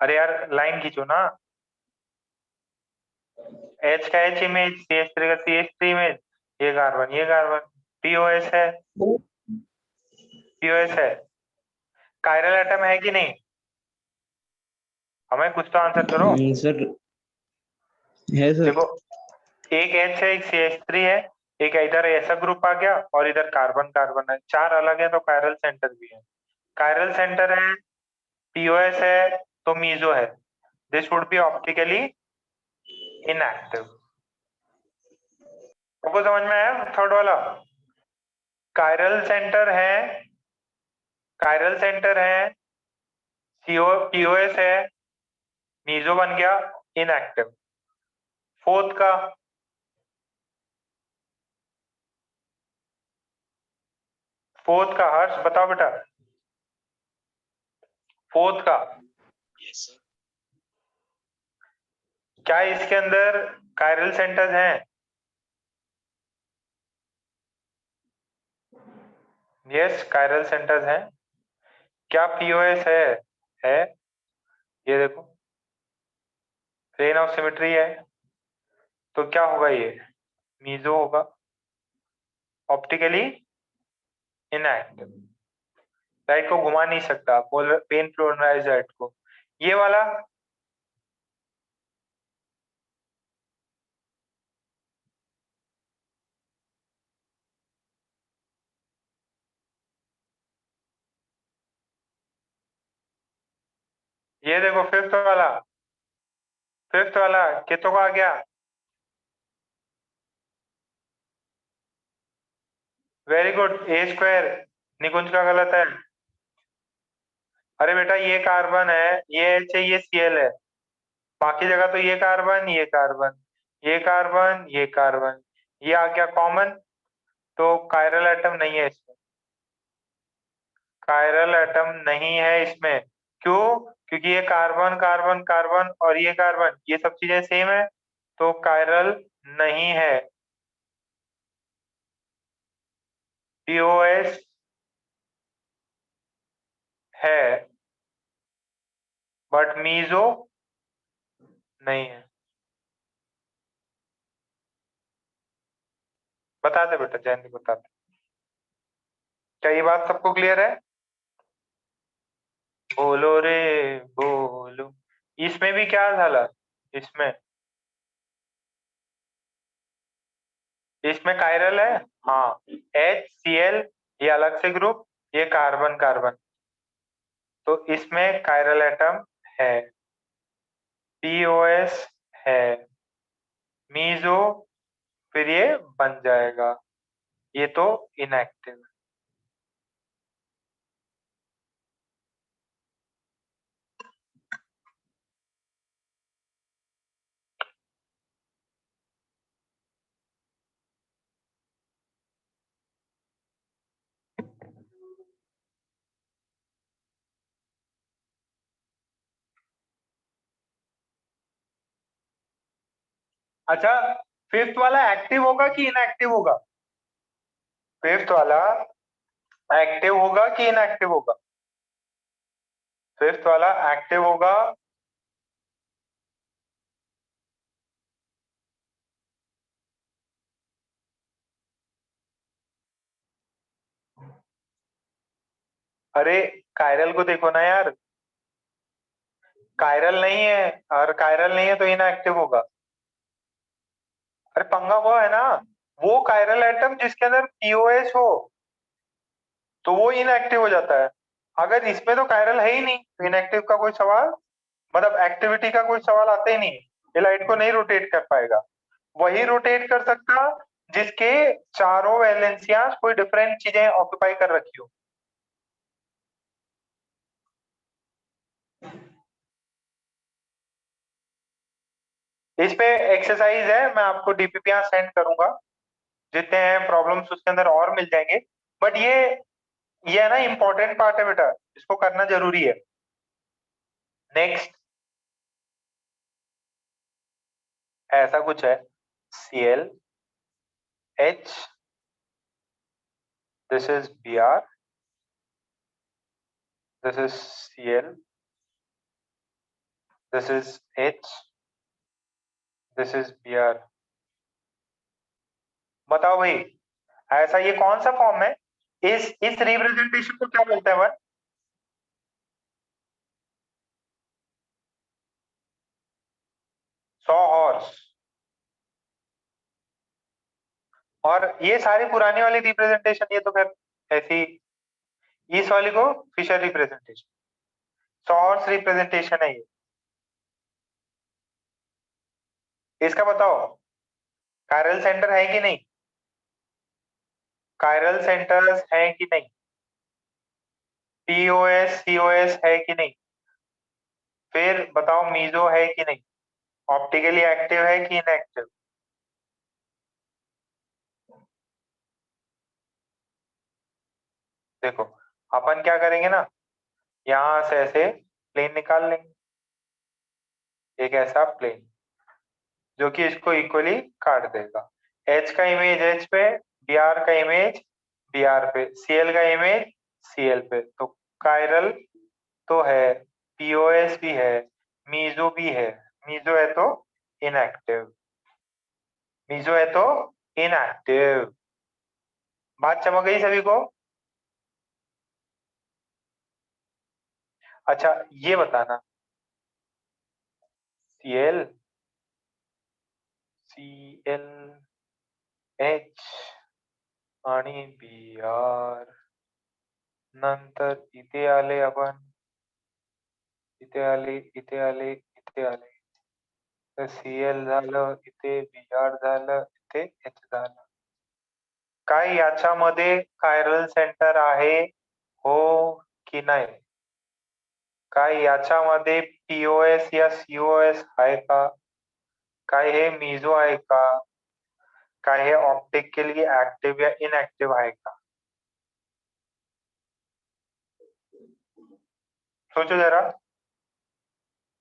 S1: अरे यार लाइन खींचो ना। H का H इमेज, CH3 का CH3 इमेज, ये कार्बन पीओएस है, पीओएस है। कायरल एटम है कि नहीं? हमें कुछ तो आंसर करो।
S3: सर है सर।
S1: देखो, एक H है, एक CH3 है, एक इधर ऐसा ग्रुप आ गया और इधर कार्बन कार्बन है, चार अलग है, तो कायरल सेंटर भी है। कायरल सेंटर है, पीओएस है, तो मीजो है। This would be optically inactive. आपको समझ में आया थर्ड वाला? कायरल सेंटर है, कायरल सेंटर है, सीओ पीओएस है, मीजो बन गया इनएक्टिव। फोर्थ का, फोर्थ का हर्ष बताओ बेटा, फोर्थ का
S3: यस सर।
S1: क्या इसके अंदर कायरल सेंटर्स हैं? यस, कायरल सेंटर्स हैं। क्या पीओएस है, ये देखो, प्लेन ऑफ सिमेट्री है, तो क्या होगा ये? मीजो होगा, ऑप्टिकली इनएक्टिव। लाइट को घुमा नहीं सकता, पेन पोलराइज्ड लाइट को। ये वाला ये देखो, फिफ्थ वाला कितों का आ गया? वेरी गुड, ए स्क्वायर। निकुंज का गलत है। अरे बेटा, ये कार्बन है, ये एच है, ये सीएल है, बाकी जगह तो ये कार्बन, ये कार्बन, ये कार्बन, ये कार्बन, ये आ गया कॉमन, तो कायरल एटम नहीं है इसमें। कायरल एटम नहीं है इसमें। क्यों? क्योंकि ये कार्बन कार्बन कार्बन और ये कार्बन, ये सब चीजें सेम है, तो कायरल नहीं है। पीओएस है बट मीजो नहीं है। बताते बेटा, जयंती बताते। क्या ये बात सबको क्लियर है? बोलो रे बोलो। इसमें भी क्या झाला? इसमें इसमें कायरल है। हाँ, HCl ये अलग से ग्रुप, ये कार्बन कार्बन, तो इसमें कायरल एटम है। POS है, मीजो फिर ये बन जाएगा, ये तो इनएक्टिव। अच्छा, फिफ्थ वाला एक्टिव होगा कि इनएक्टिव होगा? फिफ्थ वाला एक्टिव होगा कि इनएक्टिव होगा? फिफ्थ वाला एक्टिव होगा। अरे कायरल को देखो ना यार, कायरल नहीं है, और कायरल नहीं है तो इनएक्टिव होगा। अरे पंगा वो है ना, वो कायरल एटम जिसके अंदर POS हो तो वो इनएक्टिव हो जाता है। अगर इसमें तो कायरल है ही नहीं तो इनएक्टिव का कोई सवाल, मतलब एक्टिविटी का कोई सवाल आता ही नहीं। ये लाइट को नहीं रोटेट कर पाएगा। वही रोटेट कर सकता जिसके चारों वैलेंसियां कोई डिफरेंट चीजें ऑक्यूपाई कर रखी हो। इस पे एक्सरसाइज है, मैं आपको DPP यहाँ सेंड करूंगा, जितने हैं प्रॉब्लम्स उसके अंदर और मिल जाएंगे। बट ये है ना इंपॉर्टेंट पार्ट है बेटा, इसको करना जरूरी है। नेक्स्ट ऐसा कुछ है, Cl H, this is Br, this is Cl, this is H, this is Br। बताओ भाई, ऐसा ये कौन सा फॉर्म है? इस रिप्रेजेंटेशन को क्या बोलते हैं वन? Saw horse. और ये सारी पुरानी वाली रिप्रेजेंटेशन, ये तो खैर ऐसी, इस वाली को Fischer representation, sawhorse representation है ये। इसका बताओ कायरल सेंटर है कि नहीं? कायरल सेंटर्स है कि नहीं? POS COS है कि नहीं? फिर बताओ मीजो है कि नहीं? ऑप्टिकली एक्टिव है कि इनएक्टिव? देखो अपन क्या करेंगे ना, यहां से ऐसे प्लेन निकाल लेंगे, एक ऐसा प्लेन जो कि इसको इक्वली काट देगा। H का इमेज H पे, Br का इमेज Br पे, Cl का इमेज Cl पे। तो कायरल तो है, POS भी है, मीजो भी है। मीजो है तो इनएक्टिव, मीजो है तो इनएक्टिव। बात चमक गई सभी को? अच्छा ये बताना, Cl ClH आणि Br, नंतर इथे आले आपण, इथे आले, इथे आले, इथे आले, तर Cl झालं, इथे Br झालं, इथे H झालं। काय याच्यामध्ये कायरल सेंटर आहे हो की नाही? काय याच्यामध्ये POS या COS आहे का? काय हे मीजो आहे का? काय हे ऑप्टिकली एक्टिव या इनएक्टिव आहे का? सोचो जरा,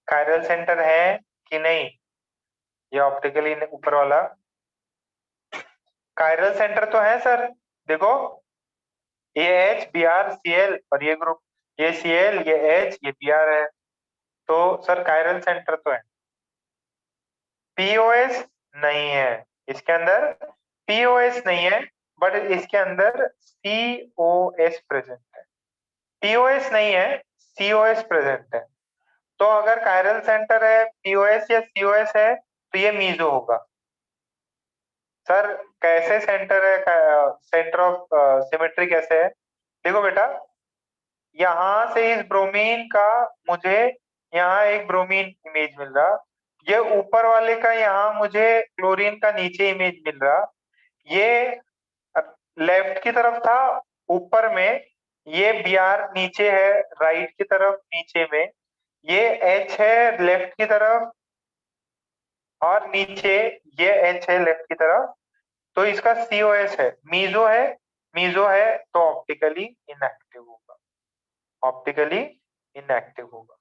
S1: कायरल सेंटर है कि नहीं? ये ऑप्टिकली ऊपर वाला कायरल सेंटर तो है सर। देखो ये H Br Cl और ये ग्रुप, ये Cl, ये H, ये Br है। तो सर कायरल सेंटर तो है। POS नहीं है इसके अंदर, POS नहीं है, बट इसके अंदर COS प्रेजेंट है। POS नहीं है, COS प्रेजेंट है। तो अगर कायरल सेंटर है, POS या COS है, तो ये मीजो होगा। सर कैसे सेंटर है, सेंटर ऑफ सिमेट्री कैसे है? देखो बेटा, यहां से इस ब्रोमीन का मुझे यहाँ एक ब्रोमीन इमेज मिल रहा, ये ऊपर वाले का यहाँ मुझे क्लोरीन का नीचे इमेज मिल रहा, ये लेफ्ट की तरफ था ऊपर में, ये Br नीचे है राइट की तरफ नीचे में, ये H है लेफ्ट की तरफ और नीचे ये H है लेफ्ट की तरफ, तो इसका COS है, मीजो है, मीजो है तो ऑप्टिकली इनएक्टिव होगा, ऑप्टिकली इनएक्टिव होगा।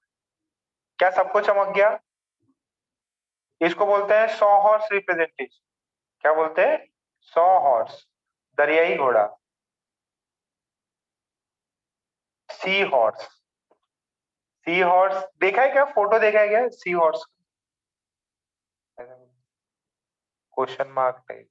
S1: क्या सबको चमक गया? इसको बोलते हैं सॉ हॉर्स रिप्रेजेंटेशन। क्या बोलते हैं? सॉ हॉर्स, दरियाई घोड़ा, सी हॉर्स। सी हॉर्स देखा है क्या? फोटो देखा है क्या seahorse? Question mark type.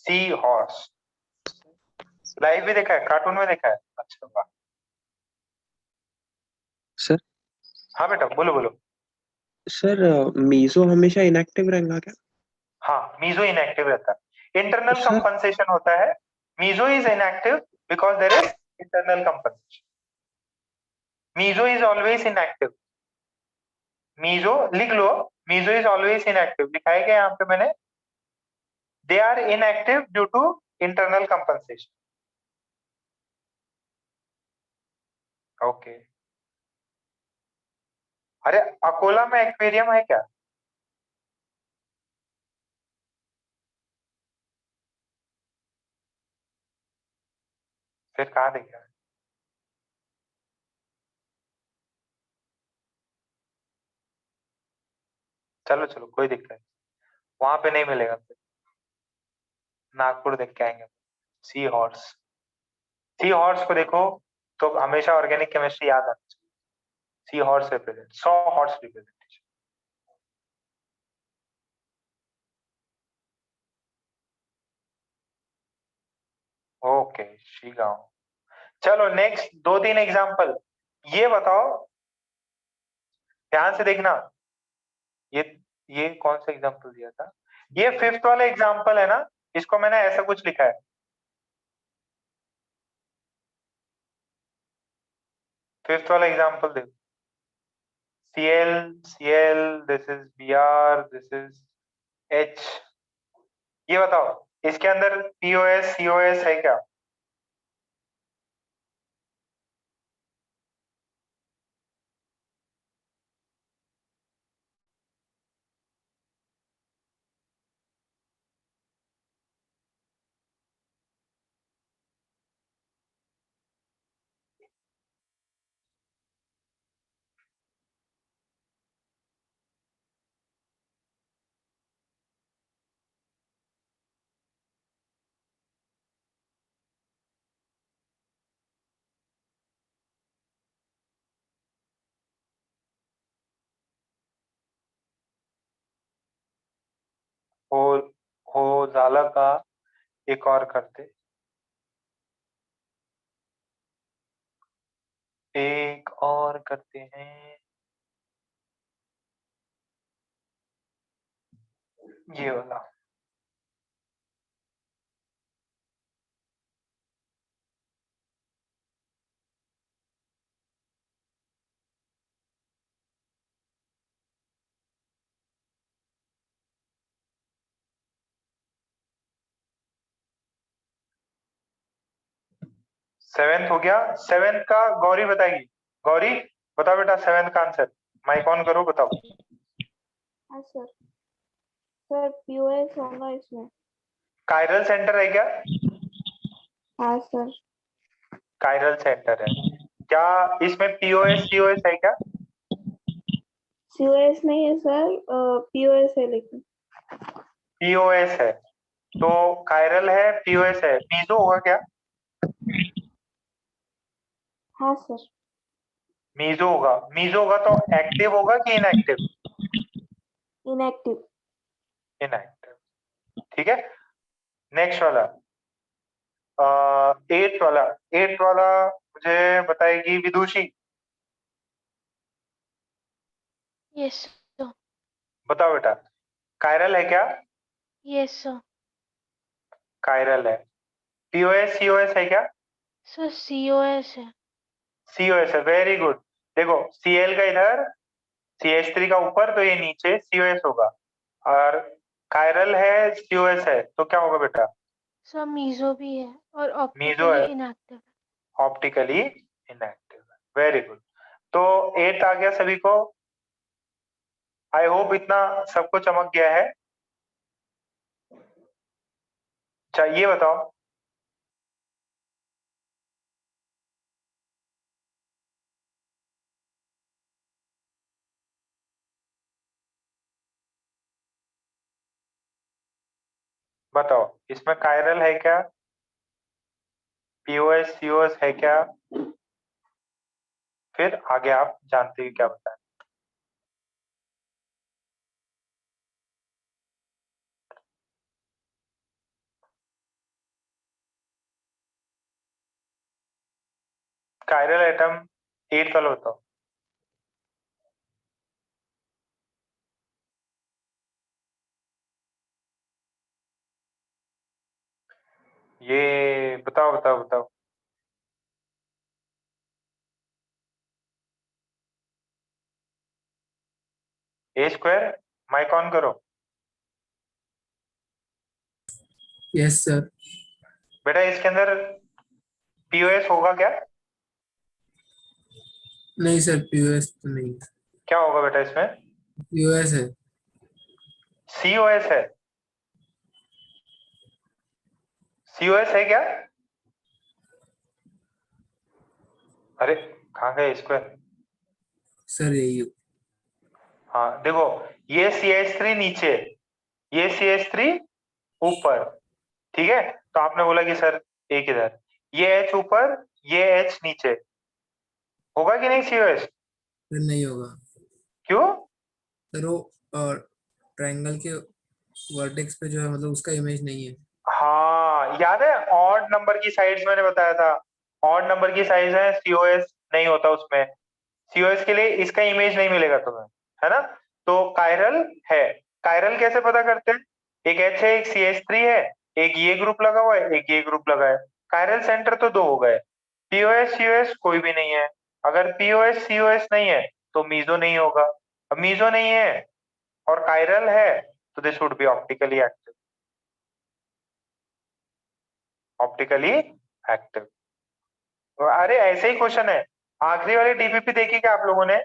S1: Seahorse live भी देखा है, कार्टून में देखा है? अच्छा वाह।
S3: सर
S1: हाँ बेटा बोलो बोलो।
S3: सर मीजो हमेशा इनएक्टिव रहेगा क्या?
S1: हाँ मीजो इनएक्टिव रहता है, इंटरनल
S3: सर
S1: कंपनसेशन होता है। Meso is inactive because there is internal compensation. Meso is always inactive. Meso लिख लो, मीजो इज ऑलवेज इनएक्टिव, लिखा है क्या यहाँ पे मैंने? They are inactive due to internal compensation. Okay. अरे अकोला में एक्वेरियम है क्या? फिर कहाँ देखा है? चलो चलो कोई दिक्कत नहीं, वहां पे नहीं मिलेगा फिर, नागपुर देख के आएंगे। सी हॉर्स, सी हॉर्स को देखो तो हमेशा ऑर्गेनिक केमिस्ट्री याद आनी चाहिए। Seahorse represent, sawhorse representation. Okay शिगांव। चलो नेक्स्ट दो तीन एग्जांपल, ये बताओ, ध्यान से देखना। ये ये कौन सा एग्जांपल दिया था? ये फिफ्थ वाला एग्जांपल है ना, इसको मैंने ऐसा कुछ लिखा है। फिफ्थ वाला एग्जांपल देखो, Cl, Cl, this is Br, this is H। ये बताओ इसके अंदर POS COS है क्या? हो हो जाला का एक और करते, एक और करते हैं, ये वाला। सेवेंथ हो गया, सेवेंथ का गौरी बताएगी। गौरी बताओ बेटा सेवेंथ का आंसर, माइक ऑन करो बताओ।
S4: हाँ सर, सर POS होगा इसमें।
S1: कायरल सेंटर है क्या?
S4: हाँ सर।
S1: कायरल सेंटर है क्या? इसमें POS COS है क्या?
S4: COS नहीं है सर, POS है लेकिन।
S1: पीओएस है, तो कायरल है, पीओएस है, मीजो होगा क्या?
S4: हाँ सर।
S1: मीजो होगा। मीजो होगा तो एक्टिव होगा कि इनएक्टिव?
S4: इनएक्टिव।
S1: इनएक्टिव, ठीक है। नेक्स्ट वाला, एट वाला। एट वाला मुझे बताएगी विदुषी।
S5: Yes, sir.
S1: बताओ बेटा, कायरल है क्या?
S5: Yes, sir.
S1: कायरल है। पीओएस सीओएस है क्या?
S5: Sir, COS है।
S1: सीओएस है, वेरी गुड। देखो सीएल का इधर, CH3 का ऊपर, तो ये नीचे सीओएस होगा। और कायरल है, सीओएस है, तो क्या होगा बेटा?
S5: Sir, मीजो भी है और
S1: मीजो
S5: ऑप्टिकली
S1: है,
S5: इनएक्टिव है।
S1: ऑप्टिकली इनएक्टिव है, वेरी गुड। तो 8 आ गया सभी को। आई होप इतना सबको चमक गया है। अच्छा ये बताओ, बताओ इसमें कायरल है क्या? पीओएस सीओएस है क्या? फिर आगे आप जानते हैं क्या बताएं। कायरल एटम 8 वाला बताओ। ये बताओ बताओ बताओ। ए स्क्वायर, माइक ऑन करो।
S6: Yes sir.
S1: बेटा इसके अंदर पीओएस होगा क्या?
S6: नहीं सर, पीओएस तो नहीं।
S1: क्या होगा बेटा इसमें?
S6: पीओएस है।
S1: सीओएस है। सीओएस है क्या? अरे कहाँ गए स्क्वायर?
S6: सर यही हो।
S1: हाँ देखो, ये CH3 नीचे, ये CH3 ऊपर, ठीक है। तो आपने बोला कि सर एक इधर, ये H ऊपर, ये H नीचे, होगा कि नहीं सीओएस?
S6: सर नहीं होगा।
S1: क्यों?
S6: सर वो ट्रायंगल के वर्टेक्स पे जो है, मतलब उसका इमेज नहीं है।
S1: हाँ याद है, ऑड नंबर की साइड्स मैंने बताया था, ऑड नंबर की साइड है, सीओएस नहीं होता उसमें। सीओएस के लिए इसका इमेज नहीं मिलेगा तुम्हें, है ना। तो कायरल है। कायरल कैसे पता करते हैं? एक H है, एक CH3 है, एक ये ग्रुप लगा हुआ है, एक ये ग्रुप लगा है। कायरल सेंटर तो दो हो गए। पीओएस सीओएस कोई भी नहीं है। अगर पीओएस सीओएस नहीं है तो मीजो नहीं होगा। अब मीजो नहीं है और कायरल है, तो this would be optically active. Optically active. अरे ऐसे ही क्वेश्चन है। आखिरी वाली डीपीपी देखी क्या आप लोगों ने?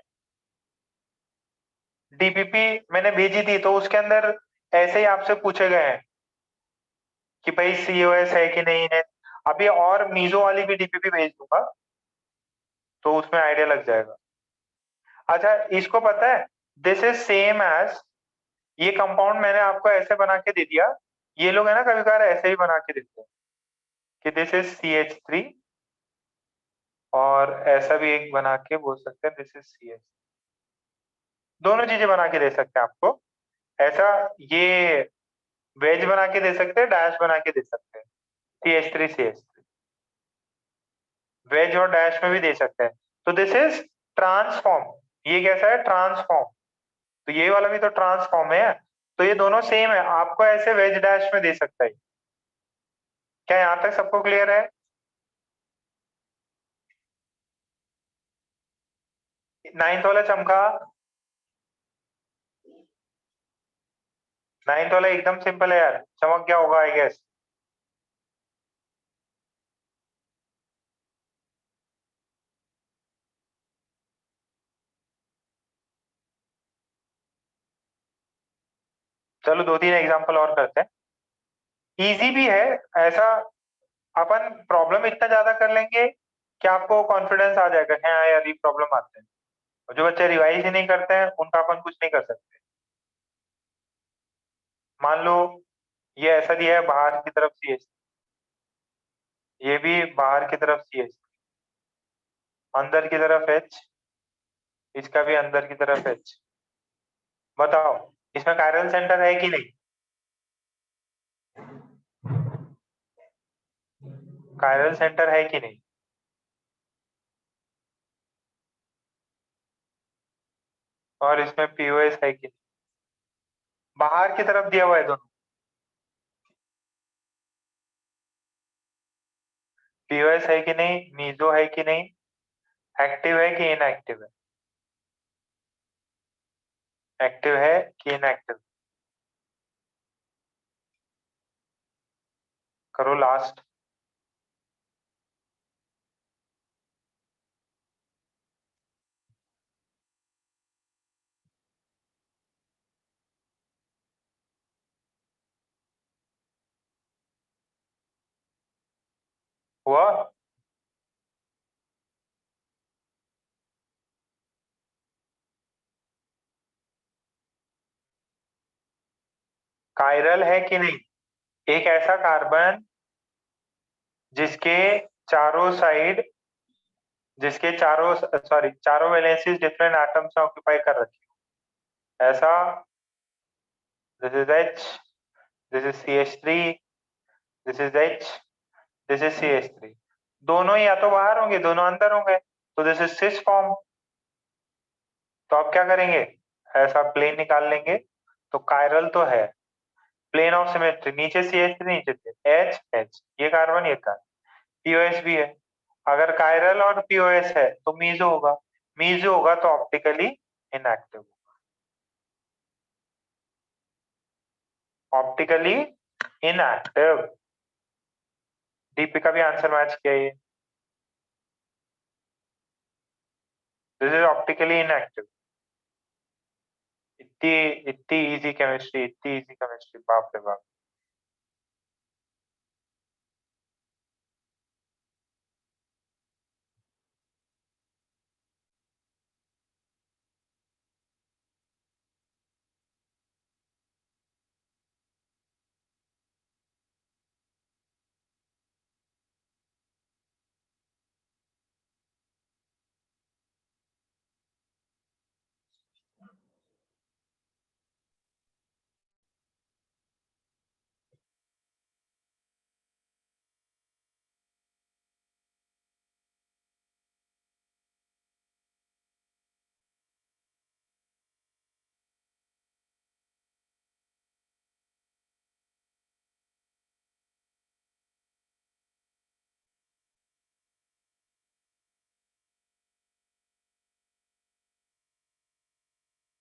S1: डीपीपी मैंने भेजी थी, तो उसके अंदर ऐसे ही आपसे पूछे गए हैं कि भाई सीओएस है कि नहीं है। अभी और मीजो वाली भी डीपीपी भेज दूंगा, तो उसमें आइडिया लग जाएगा। अच्छा इसको पता है, दिस इज सेम एज, ये कंपाउंड मैंने आपको ऐसे बना के दे दिया। ये लोग है ना कभी कभार ऐसे ही बना के देते हैं कि दिस इज CH3, और ऐसा भी एक बना के बोल सकते हैं दिस इज CH। दोनों चीजें बना के दे सकते हैं आपको। ऐसा ये वेज बना के दे सकते हैं, डैश बना के दे सकते हैं, CH3 वेज और डैश में भी दे सकते हैं। तो दिस इज ट्रांसफॉर्म। ये कैसा है? ट्रांसफॉर्म। तो ये वाला भी तो ट्रांसफॉर्म है। तो ये दोनों सेम है, आपको ऐसे वेज डैश में दे सकता है। क्या यहाँ तक सबको क्लियर है? 9th वाला चमका। 9th वाला एकदम सिंपल है यार, चमक गया होगा आई गेस। चलो 2-3 एग्जांपल और करते हैं। इजी भी है ऐसा, अपन प्रॉब्लम इतना ज्यादा कर लेंगे कि आपको कॉन्फिडेंस आ जाएगा, हाँ यार ये प्रॉब्लम आते हैं। जो बच्चे रिवाइज ही नहीं करते हैं उनका अपन कुछ नहीं कर सकते। मान लो ये ऐसा दिया है बाहर की तरफ CH, ये भी बाहर की तरफ CH, अंदर की तरफ H, इसका भी अंदर की तरफ H। बताओ इसमें कायरल सेंटर है कि नहीं? कायरल सेंटर है कि नहीं? और इसमें POS है कि नहीं? बाहर की तरफ दिया हुआ है दोनों। POS है कि नहीं, मीजो है कि नहीं, एक्टिव है कि इनएक्टिव है? एक्टिव है कि इनएक्टिव? करो लास्ट। हुआ? कायरल है कि नहीं? एक ऐसा कार्बन जिसके चारों साइड, जिसके चारों सॉरी चारों वैलेंसीज डिफरेंट एटम्स से ऑक्यूपाई कर रखी हो, ऐसा। This is H, this is CH3, this is H, this is CH3। दोनों ही या तो बाहर होंगे, दोनों अंदर होंगे, तो दिस इज सिस फॉर्म। तो आप क्या करेंगे, ऐसा प्लेन निकाल लेंगे। तो कायरल तो है, प्लेन ऑफ सिमेट्री, नीचे CH3 नीचे H H, ये कार्बन ये कार्बन, POS भी है। अगर कायरल और POS है तो मीजो होगा, मीजो होगा तो optically inactive, optically inactive. DP का भी आंसर मैच किया ये, दिस इज ऑप्टिकली इनएक्टिव। इतनी इतनी इजी केमिस्ट्री, इतनी इजी केमिस्ट्री, बाप रे बाप।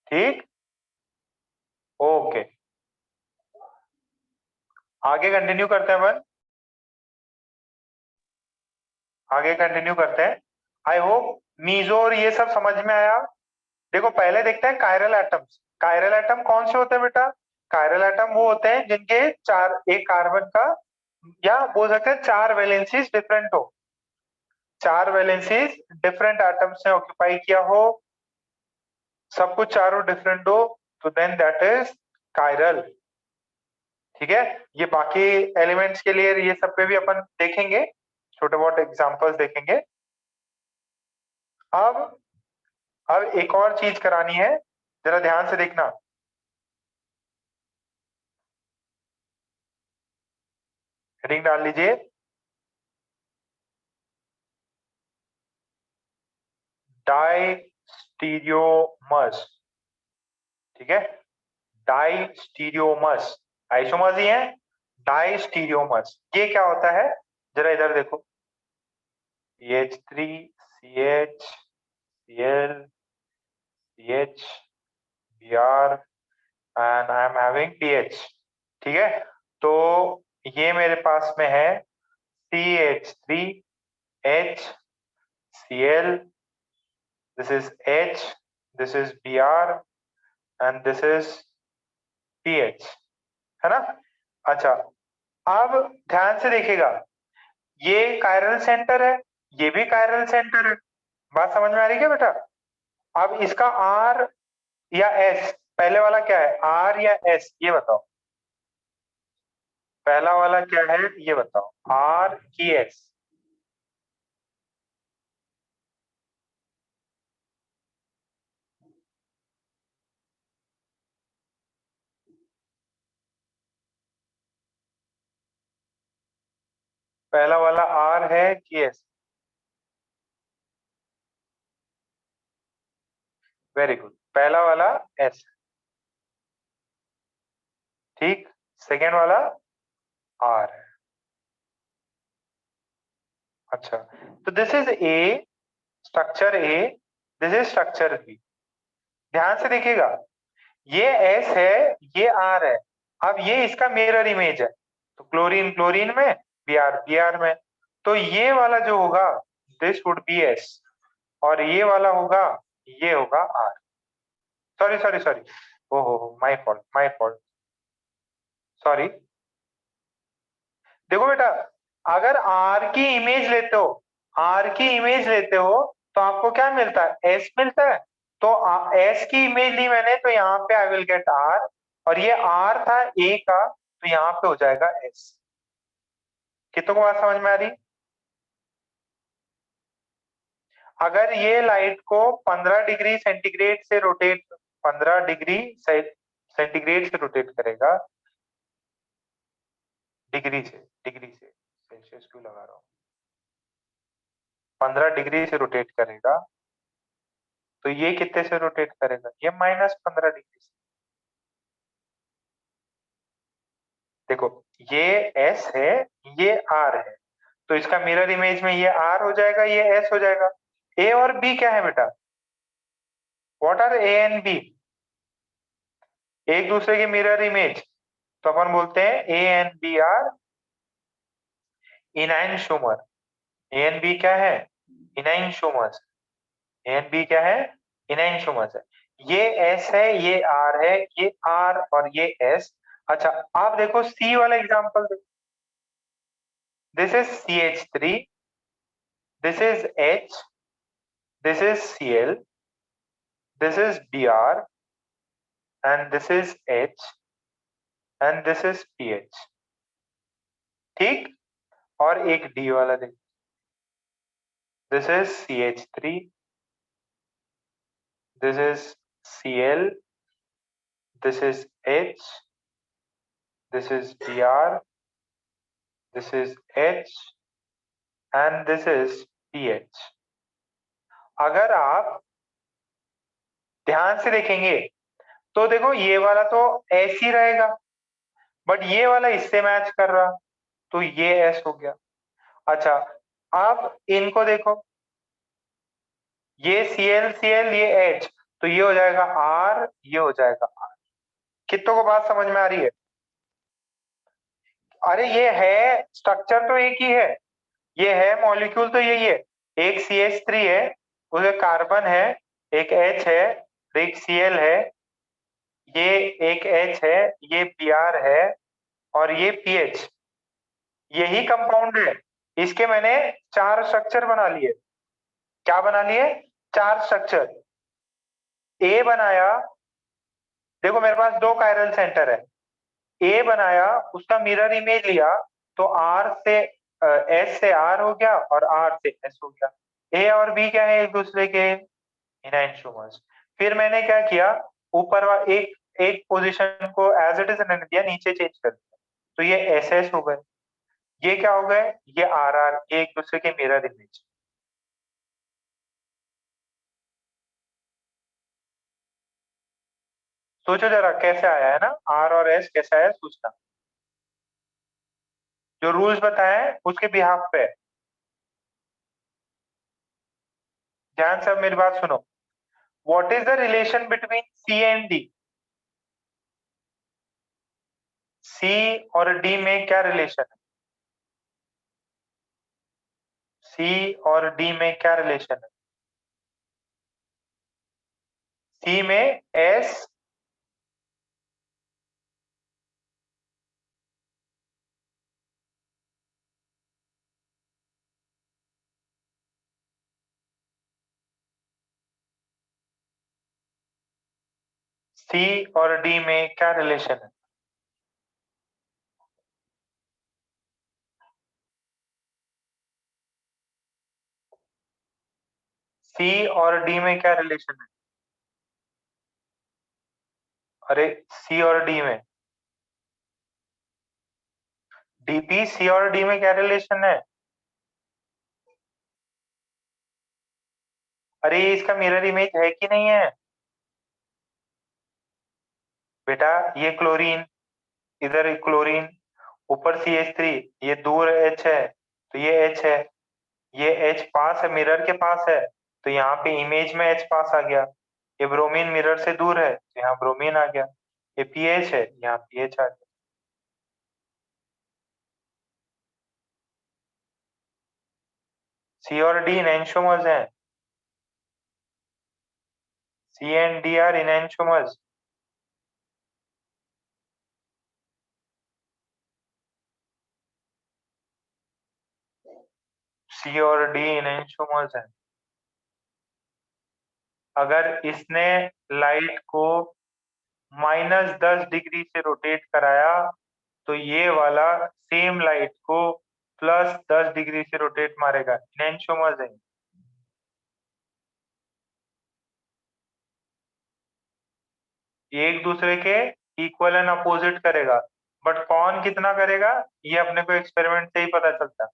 S1: ठीक, ओके, आगे कंटिन्यू करते हैं अपन, आगे कंटिन्यू करते हैं। आई होप मीजो और ये सब समझ में आया। देखो पहले देखते हैं कायरल एटम्स। कायरल एटम कौन से होते हैं बेटा? कायरल एटम वो होते हैं जिनके चार, एक कार्बन का, या बोल सकते हैं चार वैलेंसीज डिफरेंट हो, चार वैलेंसीज डिफरेंट एटम्स ने ऑक्यूपाई किया हो, सब कुछ चारों डिफरेंट हो, तो देन दैट इज कायरल। ठीक है, ये बाकी एलिमेंट्स के लिए ये सब पे भी अपन देखेंगे, छोटे बहुत एग्जांपल्स देखेंगे। अब एक और चीज करानी है, जरा ध्यान से देखना। हेडिंग डाल लीजिए, डाइस्टीरियोमर्स। ठीक है, डाइस्टीरियोमर्स, आइसोमर्स ही है, डाइस्टीरियोमर्स। ये क्या होता है, जरा इधर देखो, CH3 CH Cl CH Br and I am having PH। ठीक है, तो ये मेरे पास में है CH3 H Cl, this is H, this is Br and this is PH, है ना? अच्छा, अब ध्यान से देखिएगा, ये कायरल सेंटर है, ये भी कायरल सेंटर है। बात समझ में आ रही है क्या बेटा? अब इसका आर या एस, पहले वाला क्या है, आर या एस, ये बताओ। पहला वाला क्या है ये बताओ, आर की एस? पहला वाला आर है कि एस? वेरी गुड, पहला वाला एस, ठीक। सेकेंड वाला आर है। अच्छा, तो this is A, structure A, this is structure B. ध्यान से देखिएगा, ये एस है, ये आर है। अब ये इसका मिरर इमेज है, तो क्लोरीन क्लोरीन में, बीआर बीआर में, तो ये वाला जो होगा दिस वुड बी एस, और ये वाला होगा, ये होगा आर। सॉरी सॉरी सॉरी, ओहो my fault my fault, sorry. देखो बेटा, अगर आर की इमेज लेते हो, आर की इमेज लेते हो तो आपको क्या मिलता है, एस मिलता है। तो एस की इमेज ली मैंने, तो यहाँ पे आई विल गेट आर, और ये आर था ए का, तो यहाँ पे हो जाएगा एस। कितनों को बात समझ में आ रही? अगर ये लाइट को 15 डिग्री सेंटीग्रेड से रोटेट, 15 डिग्री सेंटीग्रेड से रोटेट करेगा, डिग्री से सेल्सियस क्यों लगा रहा हूँ, 15 डिग्री से रोटेट करेगा, तो ये कितने से रोटेट करेगा, ये -15 डिग्री से। देखो, ये एस है, ये आर है, तो इसका मिरर इमेज में ये आर हो जाएगा, ये एस हो जाएगा। ए और बी क्या है बेटा, what are A and B? एक दूसरे के मिरर इमेज, तो अपन बोलते हैं A and B are enantiomer. A and B क्या है, इनैनशोमर्स। ए एंड बी क्या है, इनैनशोमर्स है। ये एस है, ये आर है, ये आर और ये एस। अच्छा, आप देखो सी वाला एग्जांपल देखो, this is CH3, this is H, this is Cl, this is Br, and this is H, and this is pH, ठीक। और एक D वाला देखो, this is CH3, this is Cl, this is H, this is Br, this is H, and this is pH। अगर आप ध्यान से देखेंगे तो देखो ये वाला तो S ही रहेगा, बट ये वाला इससे मैच कर रहा, तो ये S हो गया। अच्छा, अब इनको देखो, ये Cl Cl, ये H, तो ये हो जाएगा R, ये हो जाएगा R। कितनों को बात समझ में आ रही है? अरे ये है, स्ट्रक्चर तो एक ही है, ये है मॉलिक्यूल तो यही है। एक CH3 है, उसमें कार्बन है, एक H है, एक Cl है, ये एक H है, ये Br है, और ये pH। यही कंपाउंड है, इसके मैंने 4 स्ट्रक्चर बना लिए। क्या बना लिए? 4 स्ट्रक्चर। ए बनाया, देखो मेरे पास 2 कायरल सेंटर है, ए बनाया, उसका मिरर इमेज लिया, तो आर से एस से आर हो गया और आर से एस हो गया। ए और बी क्या है, एक दूसरे के इनैनशोमर्स। फिर मैंने क्या किया, ऊपर एक एक पोजीशन को एज इट इज रहने दिया, नीचे चेंज कर दिया, तो ये एस एस हो गए। ये क्या हो गए, ये आर आर, ये एक दूसरे के मिरर इमेज। सोचो जरा कैसे आया है ना, आर और एस कैसे आया, सोचना। जो रूल्स बताए उसके बिहाफ पे है। ध्यान से अब मेरी बात सुनो। What is the relation between C and D? C और डी में क्या रिलेशन है? सी और डी में क्या रिलेशन है? सी में एस, सी और डी में क्या रिलेशन है? सी और डी में क्या रिलेशन है? अरे सी और डी में, डीपी सी और डी में क्या रिलेशन है? अरे इसका मिरर इमेज है कि नहीं है बेटा? ये क्लोरीन, इधर क्लोरीन, ऊपर CH3, ये दूर H है तो ये H है, ये H पास है, मिरर के पास है, तो यहाँ पे इमेज में H पास आ गया। ये ब्रोमीन मिरर से दूर है तो यहाँ ब्रोमीन आ गया। ये पीएच है, यहाँ पीएच आ गया। सी और डी इनैंशोमर्स हैं। सी एंड डी आर इनैंशोमर्स। सी और डी इनैंशोमर्स हैं। अगर इसने लाइट को -10 डिग्री से रोटेट कराया तो ये वाला सेम लाइट को +10 डिग्री से रोटेट मारेगा। इनैंशोमर्स है। ये एक दूसरे के इक्वल एंड अपोजिट करेगा, बट कौन कितना करेगा ये अपने को एक्सपेरिमेंट से ही पता चलता है।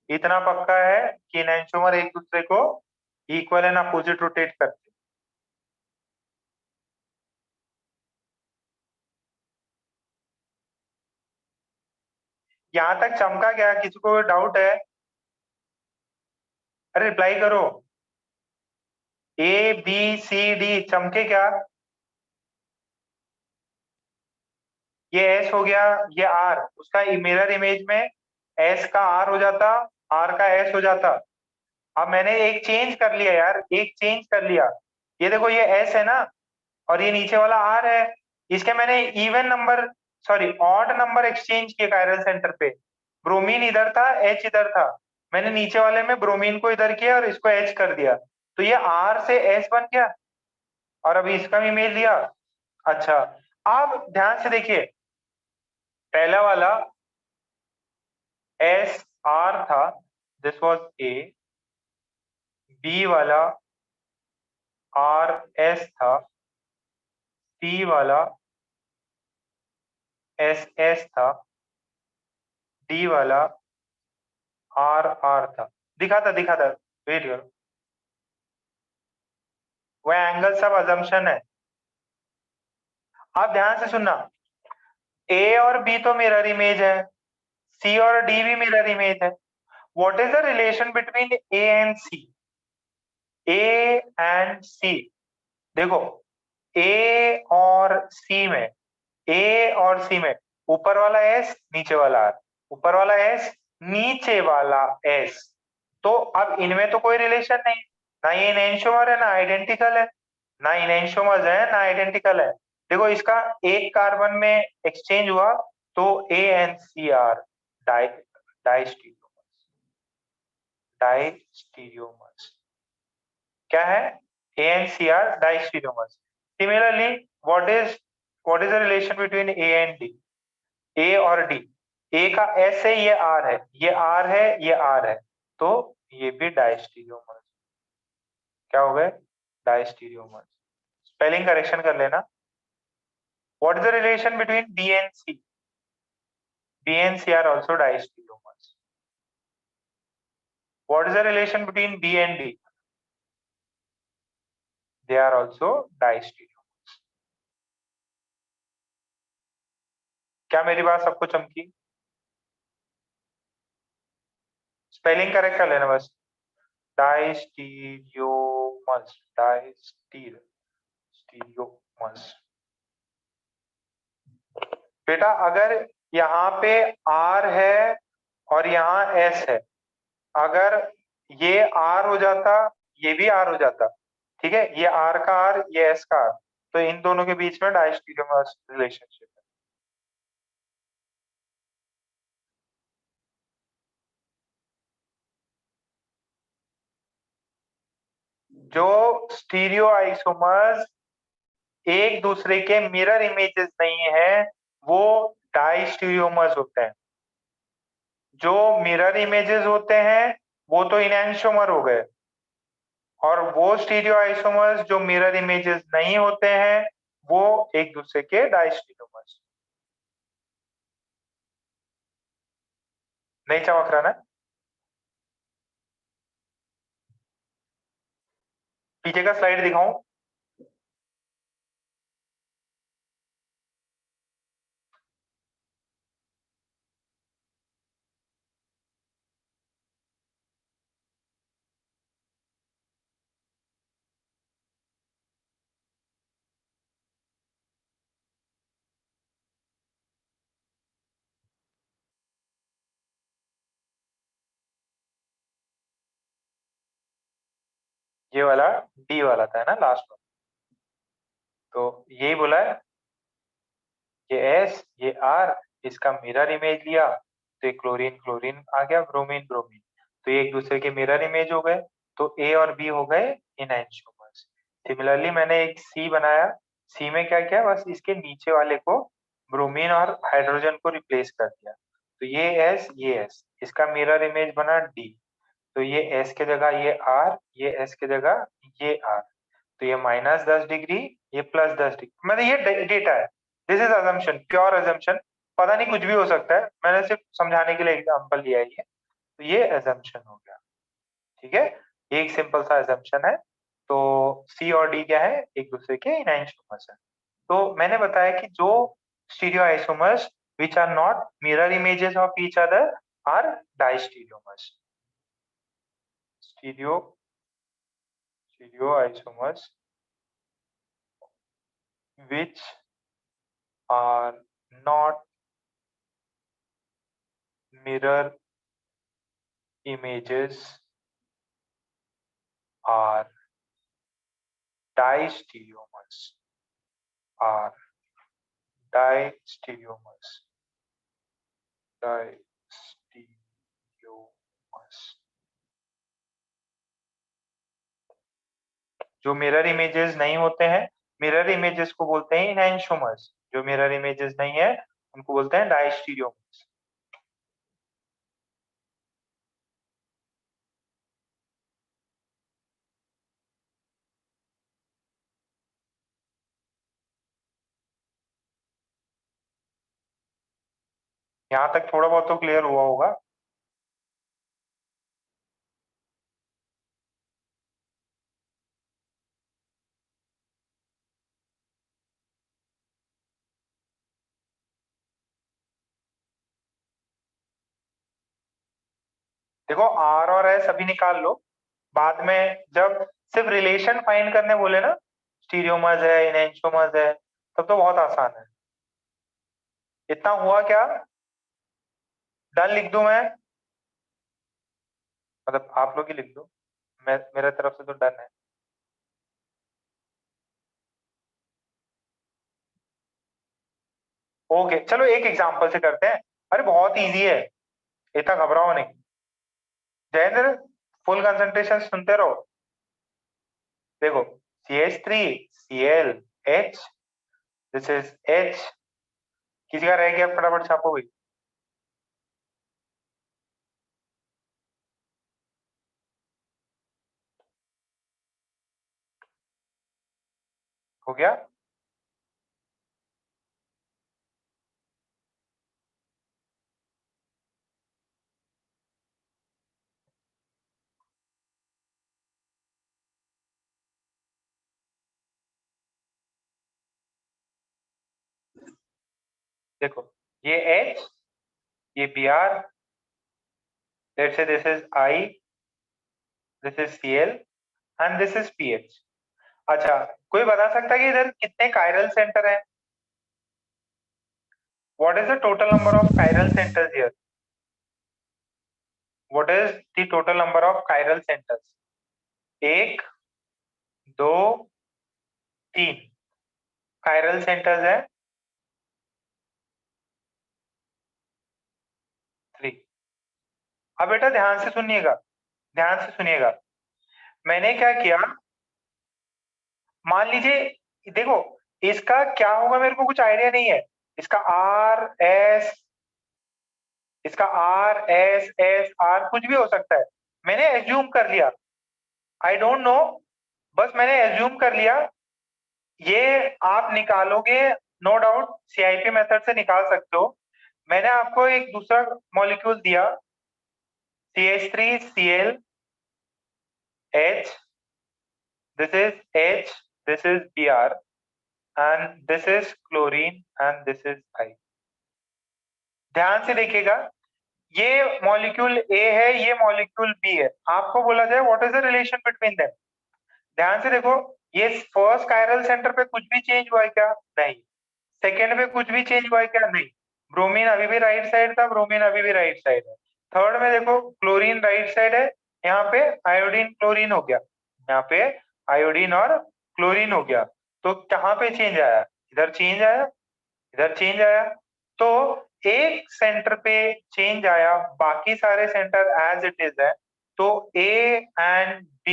S1: इतना पक्का है कि इनैंशोमर एक दूसरे को इक्वल एंड अपोजिट रोटेट करते हैं। यहां तक चमका क्या? किसी को डाउट है? अरे रिप्लाई करो। ABCD चमके क्या? ये S हो गया, ये R, उसका मिरर इमेज में S का R हो जाता, R का S हो जाता। अब मैंने एक चेंज कर लिया यार, एक चेंज कर लिया। ये देखो ये S है ना, और ये नीचे वाला R है। इसके मैंने even number, sorry odd number exchange किए कायरल सेंटर पे। ब्रोमीन इधर था, H इधर था, मैंने नीचे वाले में ब्रोमीन को इधर किया और इसको H कर दिया, तो ये R से S बन गया और अभी इसका भी इमेज लिया। अच्छा, अब ध्यान से देखिए, पहला वाला SR था, दिस वाज A, B वाला RS था, C वाला SS था, D वाला RR था। दिखाता वेट करो, वह एंगल सब अजम्पशन है। आप ध्यान से सुनना, A और B तो मिरर इमेज है, C और D भी मिरर इमेज है। What is the relation between A and C? A and C, देखो A और C में, A और C में ऊपर वाला S नीचे वाला R, ऊपर वाला S नीचे वाला S, तो अब इनमें तो कोई रिलेशन नहीं, ना ये इनैंशोमर है ना आइडेंटिकल है, ना इनैंशोमर्स है ना आइडेंटिकल है। देखो इसका एक कार्बन में एक्सचेंज हुआ तो A एंड C आर डाइस्टीरियोमर्स। क्या है? A and C are diastereomers. Similarly, what is the relation between A and D? A और D, A का S है, ये R है, ये R है, ये R है, तो ये भी डायस्टीरियोमर्स। क्या हो गए? डायस्टीरियोमर्स। स्पेलिंग करेक्शन कर लेना। What is the relation between B and C? B and C are also diastereomers. What is the relation between B and D? They are also diastereomers. क्या मेरी बात सबको चमकी? स्पेलिंग करेक्ट कर लेना बस। Diastereomers, diastereomers. बेटा अगर यहाँ पे R है और यहाँ S है, अगर ये R हो जाता, ये भी R हो जाता, ठीक है, ये R का R, ये S का R, तो इन दोनों के बीच में डायस्टीरियोमर्स रिलेशनशिप है। जो स्टीरियो आइसोमर्स एक दूसरे के मिरर इमेजेस नहीं है, वो डाइस्टीरियोमर्स होते हैं। जो मिरर इमेजेस होते हैं वो तो इनैंशियोमर हो गए, और वो स्टीरियो आइसोमर्स जो मिरर इमेजेस नहीं होते हैं वो एक दूसरे के डाइस्टीरियोमर्स। नहीं चमक रहा ना? पीछे का स्लाइड दिखाऊं? ये वाला डी वाला था ना लास्ट में, तो यही बोला है, ये एस ये आर, इसका मिरर इमेज लिया तो ये क्लोरीन क्लोरीन आ गया, ब्रोमीन ब्रोमीन, तो ये एक दूसरे के मिरर इमेज हो गए, तो ए और बी हो गए इनैंशियोमर्स। सिमिलरली मैंने एक सी बनाया, सी में क्या किया, बस इसके नीचे वाले को ब्रोमीन और हाइड्रोजन को रिप्लेस कर दिया, तो ये एस, इसका मिरर इमेज बना डी, तो ये एस के जगह ये आर, ये एस के जगह ये आर, तो ये -10 डिग्री, ये +10 डिग्री, मतलब ये डेटा है, this is assumption, pure assumption, पता नहीं कुछ भी हो सकता है, मैंने सिर्फ समझाने के लिए एग्जांपल लिया है ये, तो ये अजम्पशन हो गया। ठीक है, ये एक सिंपल सा अजम्पशन है। तो सी और डी क्या है, एक दूसरे के इनैंशियोमर्स है। तो मैंने बताया कि जो stereoisomers which are not mirror images of each other are distereomers. Stereoisomers which are not mirror images are distereomers. Are distereomers. Distereomers. जो मिरर इमेजेस नहीं होते हैं, मिरर इमेजेस को बोलते हैं इनैंशियोमर्स, जो मिरर इमेजेस नहीं है उनको बोलते हैं डाइस्टीरियोमर्स। यहाँ तक थोड़ा बहुत तो क्लियर हुआ होगा। देखो आर और एस अभी निकाल लो, बाद में जब सिर्फ रिलेशन फाइंड करने बोले ना, स्टीरियोमर्स है इनैंशियोमर्स है, तब तो बहुत आसान है। इतना हुआ क्या, डन लिख दूं मैं, मतलब आप लोग ही लिख दो, मैं मेरा तरफ से तो डन है। ओके चलो एक एग्जांपल से करते हैं, अरे बहुत इजी है, इतना घबराओ नहीं। जयेंद्र फुल कंसंट्रेशन सुनते रहो। देखो CH3 Cl H, this is H, किसी का रह गया फटाफट छापो भाई। हो गया, देखो ये H, ये Br, let's say this is I, this is Cl and this is pH। अच्छा कोई बता सकता है कि इधर कितने कायरल सेंटर हैं? What is the total number of chiral centers here? What is the total number of chiral centers? 1 2 3 chiral centers है 3। अब बेटा ध्यान से सुनिएगा, ध्यान से सुनिएगा, मैंने क्या किया, मान लीजिए देखो इसका क्या होगा मेरे को कुछ आइडिया नहीं है। इसका आर एस, इसका आर एस एस आर कुछ भी हो सकता है, मैंने एज्यूम कर लिया, आई डोंट नो, बस मैंने एज्यूम कर लिया। ये आप निकालोगे नो डाउट, सीआईपी मेथड से निकाल सकते हो। मैंने आपको एक दूसरा मॉलिक्यूल दिया, CH3Cl H, this is H, this is Br, and this is chlorine and this is I. ध्यान से देखिएगा, ये मॉलिक्यूल A है, ये मॉलिक्यूल B है। आपको बोला जाए what is the relation between them, ध्यान से देखो, ये फर्स्ट कायरल सेंटर पे कुछ भी चेंज हुआ है क्या? नहीं। सेकेंड पे कुछ भी चेंज हुआ है क्या? नहीं। ब्रोमीन अभी भी राइट साइड था, ब्रोमीन अभी भी राइट साइड है। थर्ड में देखो, क्लोरीन राइट साइड है, यहाँ पे आयोडीन क्लोरीन हो गया, यहाँ पे आयोडीन और क्लोरीन हो गया। तो कहाँ पे चेंज आया? इधर चेंज आया, इधर चेंज आया। तो एक सेंटर पे चेंज आया, बाकी सारे सेंटर एज इट इज है। तो A एंड B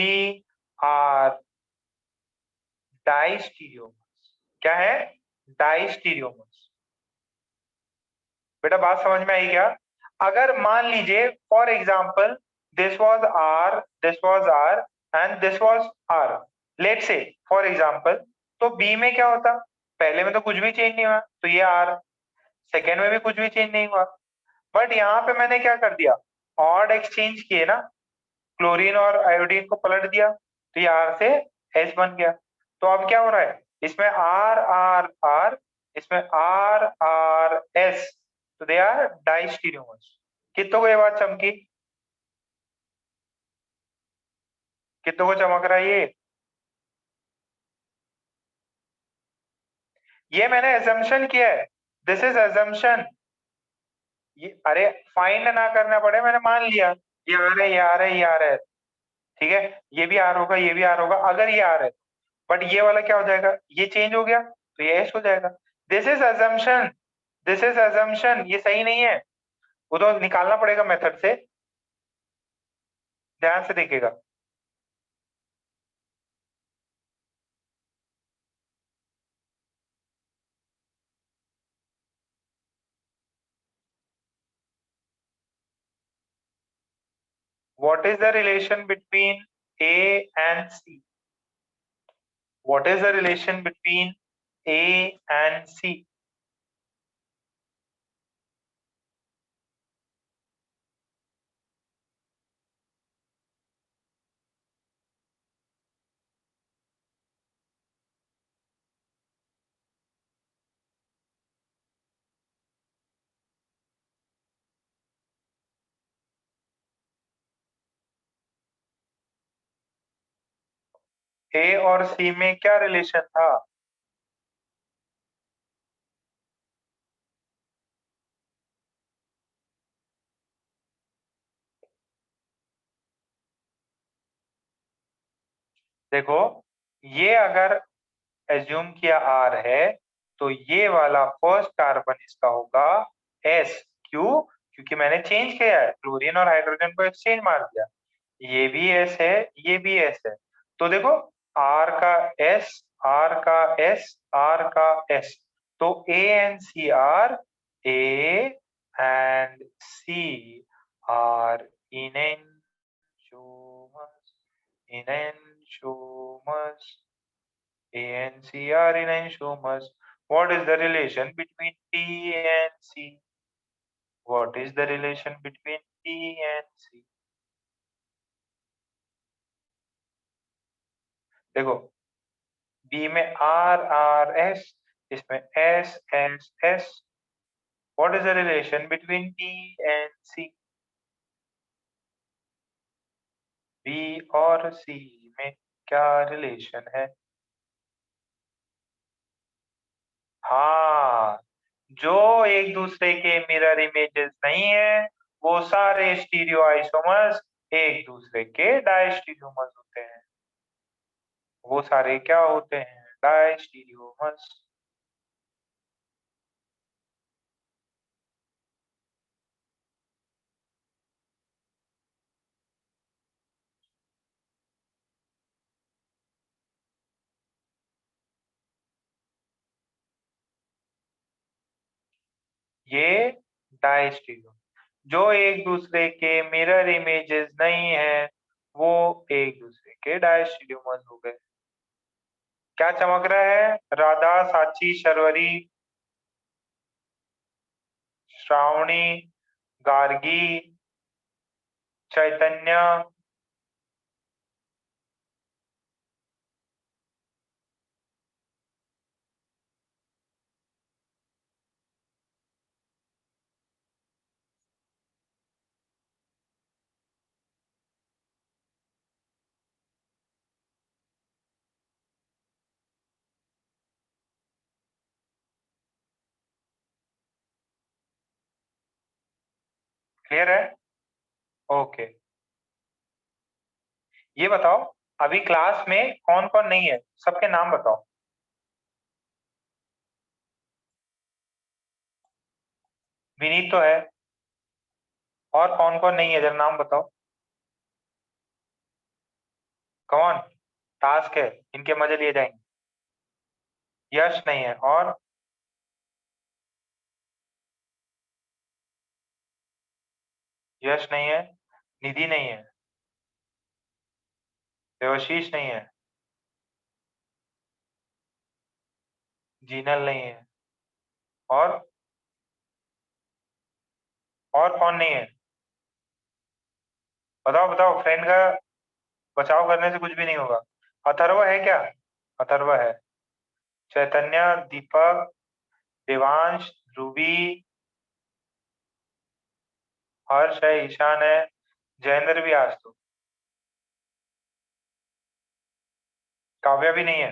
S1: आर डाइस्टीरियोमर्स। क्या है? डाइस्टीरियोमर्स। बेटा बात समझ में आई क्या? अगर मान लीजिए for example this was R, this was R and this was R, let's say for example, तो B में क्या होता? पहले में तो कुछ भी चेंज नहीं हुआ, तो ये R, सेकेंड में भी कुछ भी चेंज नहीं हुआ, बट यहाँ पे मैंने क्या कर दिया, ऑड एक्सचेंज किए ना, क्लोरीन और आयोडीन को पलट दिया, तो ये R से S बन गया। तो अब क्या हो रहा है, इसमें R R R, इसमें R R S, तो दे आर डाइस्टीरियोमर्स। कितनों को ये बात चमकी? कितनों को चमक रहा है ये मैंने एजम्पशन किया है, दिस इज एजम्पशन। ये अरे फाइंड ना करना पड़े, मैंने मान लिया ये आ रहा है, ये आ रहा है, ये आ रहा है, ठीक है, ये भी आर होगा, ये भी आर होगा, अगर ये आर है, बट ये वाला क्या हो जाएगा, ये चेंज हो गया तो ये एस हो जाएगा। This is assumption, this is assumption, ये सही नहीं है, वो तो निकालना पड़ेगा मेथड से। ध्यान से देखिएगा, what is the relation between A and C? What is the relation between A and C? A और C में क्या रिलेशन था? देखो, ये अगर एज्यूम किया R है, तो ये वाला फर्स्ट कार्बन इसका होगा S। क्यों? क्योंकि मैंने चेंज किया है, क्लोरीन और हाइड्रोजन को एक्सचेंज मार दिया। ये भी S है, ये भी S है, तो देखो R का S, R का S, R का S, तो A and C are A and C are enantiomers, enantiomers, A and C are enantiomers. What is the relation between P and C? What is the relation between P and C? देखो, B में R R S, इसमें S S S. What is the relation between P and C? B और C में क्या relation है? हाँ, जो एक दूसरे के मिरर इमेजेस नहीं है, वो सारे स्टीरियो आइसोमर्स एक दूसरे के डायस्टीरियोमर्स होते हैं। वो सारे क्या होते हैं? डायस्टीरियोमर्स। ये डायस्टीरियो। जो एक दूसरे के मिरर इमेजेस नहीं है वो एक दूसरे के डायस्टीरियोमर्स हो गए। क्या चमक रहा है? राधा, साची, शर्वरी, श्रावणी, गार्गी, चैतन्य, क्लियर है? ओके, ये बताओ अभी क्लास में कौन कौन नहीं है, सबके नाम बताओ। विनीत तो है, और कौन कौन नहीं है जरा नाम बताओ। कौन? टास्क है, इनके मजे लिए जाएंगे। यश नहीं है, और यश नहीं है, निधि नहीं है, देवशीष नहीं है, जीनल नहीं है, और कौन नहीं है? बताओ बताओ, फ्रेंड का बचाव करने से कुछ भी नहीं होगा। अथर्व है क्या? अथर्व है। चैतन्य, दीपक, देवांश, ध्रुवी, हर्ष है, ईशान है, जयेंद्र भी आज तो। काव्या भी नहीं है,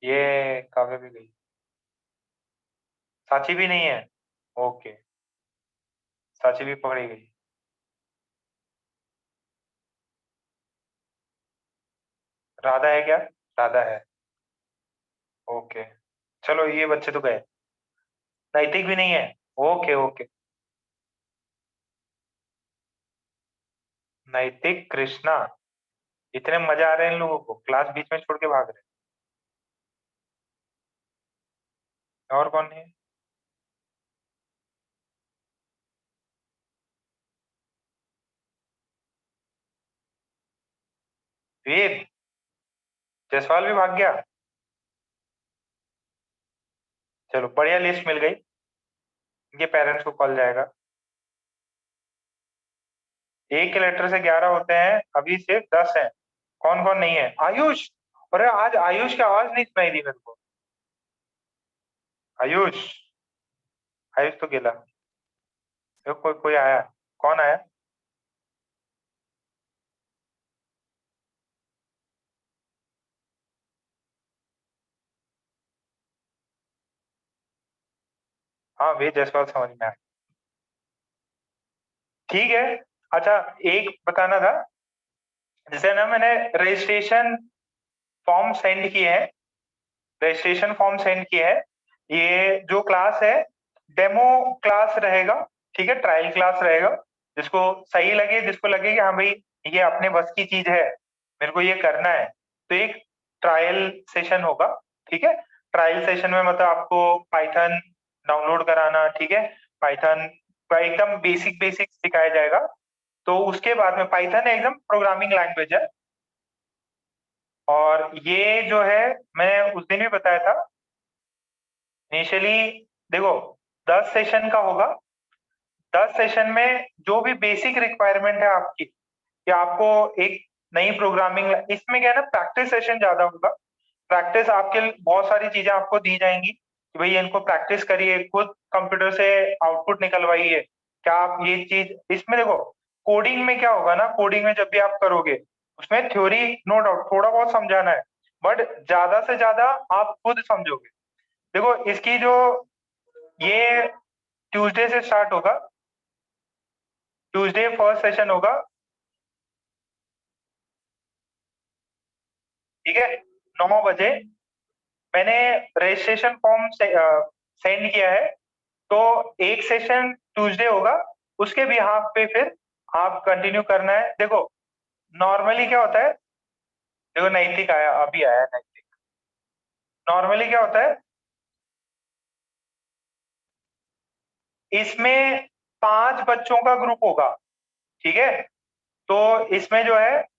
S1: ये काव्या भी गई। साची भी नहीं है, ओके, साची भी पकड़ी गई। राधा है क्या? राधा है, ओके। चलो ये बच्चे तो गए। नैतिक भी नहीं है, ओके ओके। नैतिक, कृष्णा, इतने मजा आ रहे हैं इन लोगों को, क्लास बीच में छोड़ के भाग रहे हैं। और कौन है? वेद, जायसवाल भी भाग गया। चलो बढ़िया, लिस्ट मिल गई। इनके पेरेंट्स को कॉल जाएगा। एक के लेटर से 11 होते हैं, अभी सिर्फ 10 हैं। कौन कौन नहीं है? आयुष, अरे आज आयुष की आवाज नहीं सुनाई दी मेरे को। आयुष, आयुष तो गेला। देखो कोई कोई आया, कौन आया? हाँ वेद जायसवाल समझ में आया। ठीक है। अच्छा, एक बताना था, जैसे ना मैंने रजिस्ट्रेशन फॉर्म सेंड किए हैं, रजिस्ट्रेशन फॉर्म सेंड किए हैं। ये जो क्लास है डेमो क्लास रहेगा, ठीक है, ट्रायल क्लास रहेगा। जिसको सही लगे, जिसको लगे कि हाँ भाई ये अपने बस की चीज है, मेरे को ये करना है, तो एक ट्रायल सेशन होगा, ठीक है। ट्रायल सेशन में मतलब आपको पाइथन डाउनलोड कराना, ठीक है, पाइथन का एकदम बेसिक बेसिक सिखाया जाएगा। तो उसके बाद में पाइथन एकदम प्रोग्रामिंग लैंग्वेज है। और ये जो है मैं उस दिन भी बताया था, इनिशियली देखो 10 सेशन का होगा। 10 सेशन में जो भी बेसिक रिक्वायरमेंट है आपकी, कि आपको एक नई प्रोग्रामिंग, इसमें क्या है ना, प्रैक्टिस सेशन ज्यादा होगा। प्रैक्टिस आपके बहुत सारी चीजें आपको दी जाएंगी कि भाई इनको प्रैक्टिस करिए, खुद कंप्यूटर से आउटपुट निकलवाइए। क्या आप ये चीज, इसमें देखो कोडिंग में क्या होगा ना, कोडिंग में जब भी आप करोगे उसमें थ्योरी नो डाउट थोड़ा बहुत समझाना है, बट ज्यादा से ज्यादा आप खुद समझोगे। देखो इसकी जो, ये ट्यूसडे से स्टार्ट होगा, ट्यूसडे फर्स्ट सेशन होगा, ठीक है, 9 बजे। मैंने रजिस्ट्रेशन फॉर्म सेंड किया है, तो एक सेशन ट्यूसडे होगा, उसके बिहाफ पे फिर आप कंटिन्यू करना है। देखो नॉर्मली क्या होता है, देखो नैतिक आया, अभी आया नैतिक। नॉर्मली क्या होता है, इसमें 5 बच्चों का ग्रुप होगा, ठीक है। तो इसमें जो है